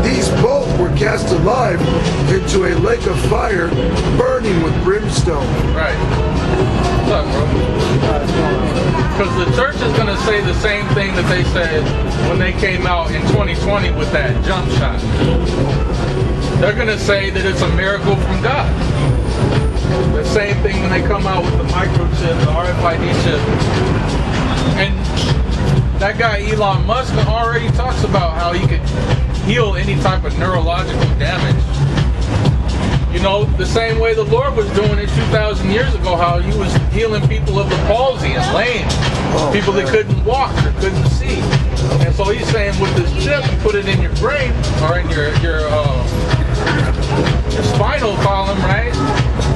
Speaker 3: These both were cast alive into a lake of fire, burning with brimstone.
Speaker 2: Right. What's up, bro? Because the church is going to say the same thing that they said when they came out in 2020 with that jump shot. They're going to say that it's a miracle from God. The same thing when they come out with the microchip, the RFID chip. And that guy Elon Musk already talks about how he could heal any type of neurological damage. You know, the same way the Lord was doing it 2,000 years ago, how he was healing people of the palsy and lame, people that couldn't walk or couldn't see. And so he's saying with this chip, you put it in your brain or in your spinal column, right?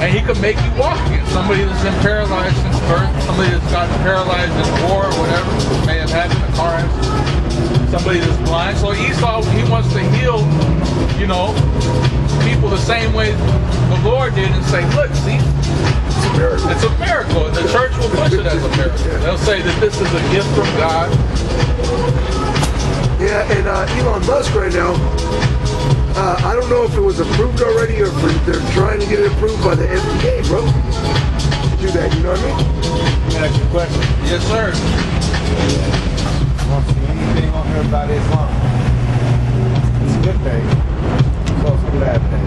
Speaker 2: And he could make you walk again. Somebody that's been paralyzed since birth, somebody that's gotten paralyzed in war or whatever, may have had in a car accident, somebody that's blind. So he wants to heal, you know, people the same way the Lord did and say, look, see, it's a miracle. The church will push it as a miracle. They'll say that this is a gift from God.
Speaker 3: Yeah, and Elon Musk right now, I don't know if it was approved already or if they're trying to get it approved by the FDA, bro. To do that, you know what I mean?
Speaker 5: Can I ask you a question?
Speaker 2: Yes, sir.
Speaker 5: I don't see anything on here about Islam. It's a good thing. It's also a bad thing.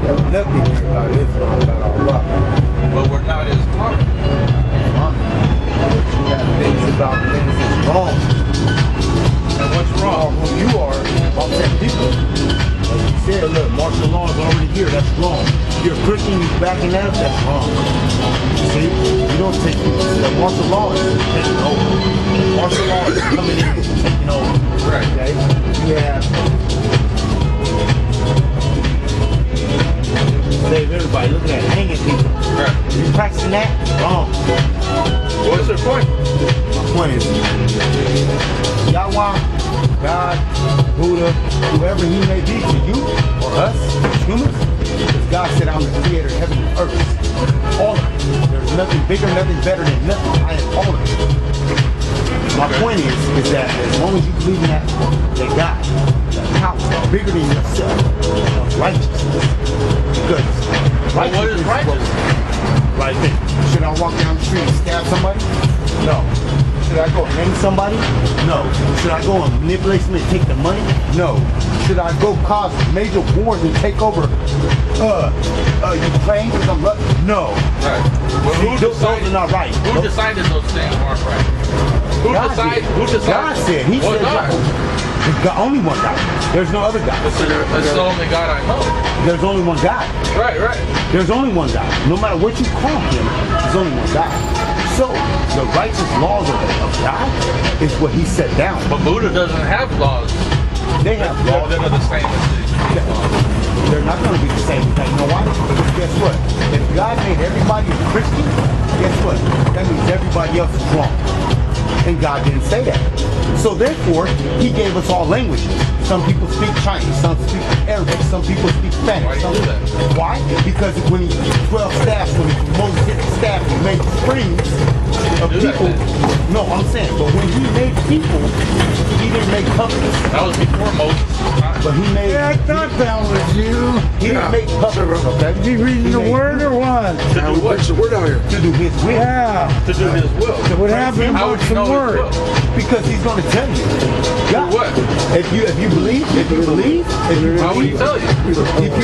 Speaker 5: There's nothing here about Islam, about Allah.
Speaker 2: But we're not Islamic.
Speaker 5: You got things about things that's wrong.
Speaker 2: And what's wrong?
Speaker 5: Who you are, about 10 people. Like you said, look, martial law is already here. That's wrong. If you're a Christian, you're backing that. That's wrong. See, you don't take the martial law is taking over. Martial law is coming in and taking over.
Speaker 2: Right.
Speaker 5: Okay. You have save everybody. Look at that, hanging people.
Speaker 2: Right.
Speaker 5: If you're practicing that, wrong.
Speaker 2: What's your point?
Speaker 5: My point is, Yahweh, God, Buddha, whoever he may be to you or us, humans, because God said I'm the creator of heaven and earth. All of it. There's nothing bigger, nothing better than nothing. I am all of it. My point is that as long as you believe in that God, that power bigger than yourself, of righteousness. Because
Speaker 2: Well, what is righteous?
Speaker 5: Right there. Should I walk down the street and stab somebody? No. Should I go hang somebody? No. Should I go and manipulate somebody and take the money? No. Should I go cause major wars and take over Ukraine because I'm lucky? No.
Speaker 2: Right. Well, who
Speaker 5: Those are
Speaker 2: decided?
Speaker 5: not right.
Speaker 2: Who decided those things weren't right? Who
Speaker 5: God
Speaker 2: decided?
Speaker 5: did.
Speaker 2: Who decided?
Speaker 5: God said. He
Speaker 2: What
Speaker 5: said
Speaker 2: God?
Speaker 5: God. Only one God. There's no other God.
Speaker 2: That's the only God I know.
Speaker 5: There's only one God.
Speaker 2: Right, right.
Speaker 5: There's only one God. No matter what you call him, there's only one God. So, the righteous laws of God is what he set down.
Speaker 2: But Buddha doesn't have laws.
Speaker 5: They have laws.
Speaker 2: They're the same as the
Speaker 5: They're not going to be the same. You know why? Because guess what? If God made everybody a Christian, guess what? That means everybody else is wrong. And God didn't say that. So therefore, he gave us all languages. Some people speak Chinese, some speak Arabic, some people speak Spanish.
Speaker 2: Why do you do that?
Speaker 5: Why? Because when he 12 staffs, when Moses hit the staff, he made springs of
Speaker 2: do that
Speaker 5: people.
Speaker 2: then?
Speaker 5: No, I'm saying, but when he made people, he didn't make puppets.
Speaker 2: That was before Moses' time.
Speaker 5: But he made.
Speaker 6: Yeah, I thought that was you.
Speaker 5: He didn't make puppets. Okay.
Speaker 6: You reading the word or what?
Speaker 1: Now we put the word out here.
Speaker 5: To do his will.
Speaker 6: Yeah.
Speaker 2: To do his will.
Speaker 6: What happened
Speaker 2: How would
Speaker 6: about
Speaker 2: you
Speaker 6: some
Speaker 2: know his
Speaker 6: word?
Speaker 2: will?
Speaker 5: Because he's going to tell you. God.
Speaker 2: what?
Speaker 5: If you believe, if you
Speaker 2: How would he tell you?
Speaker 5: if you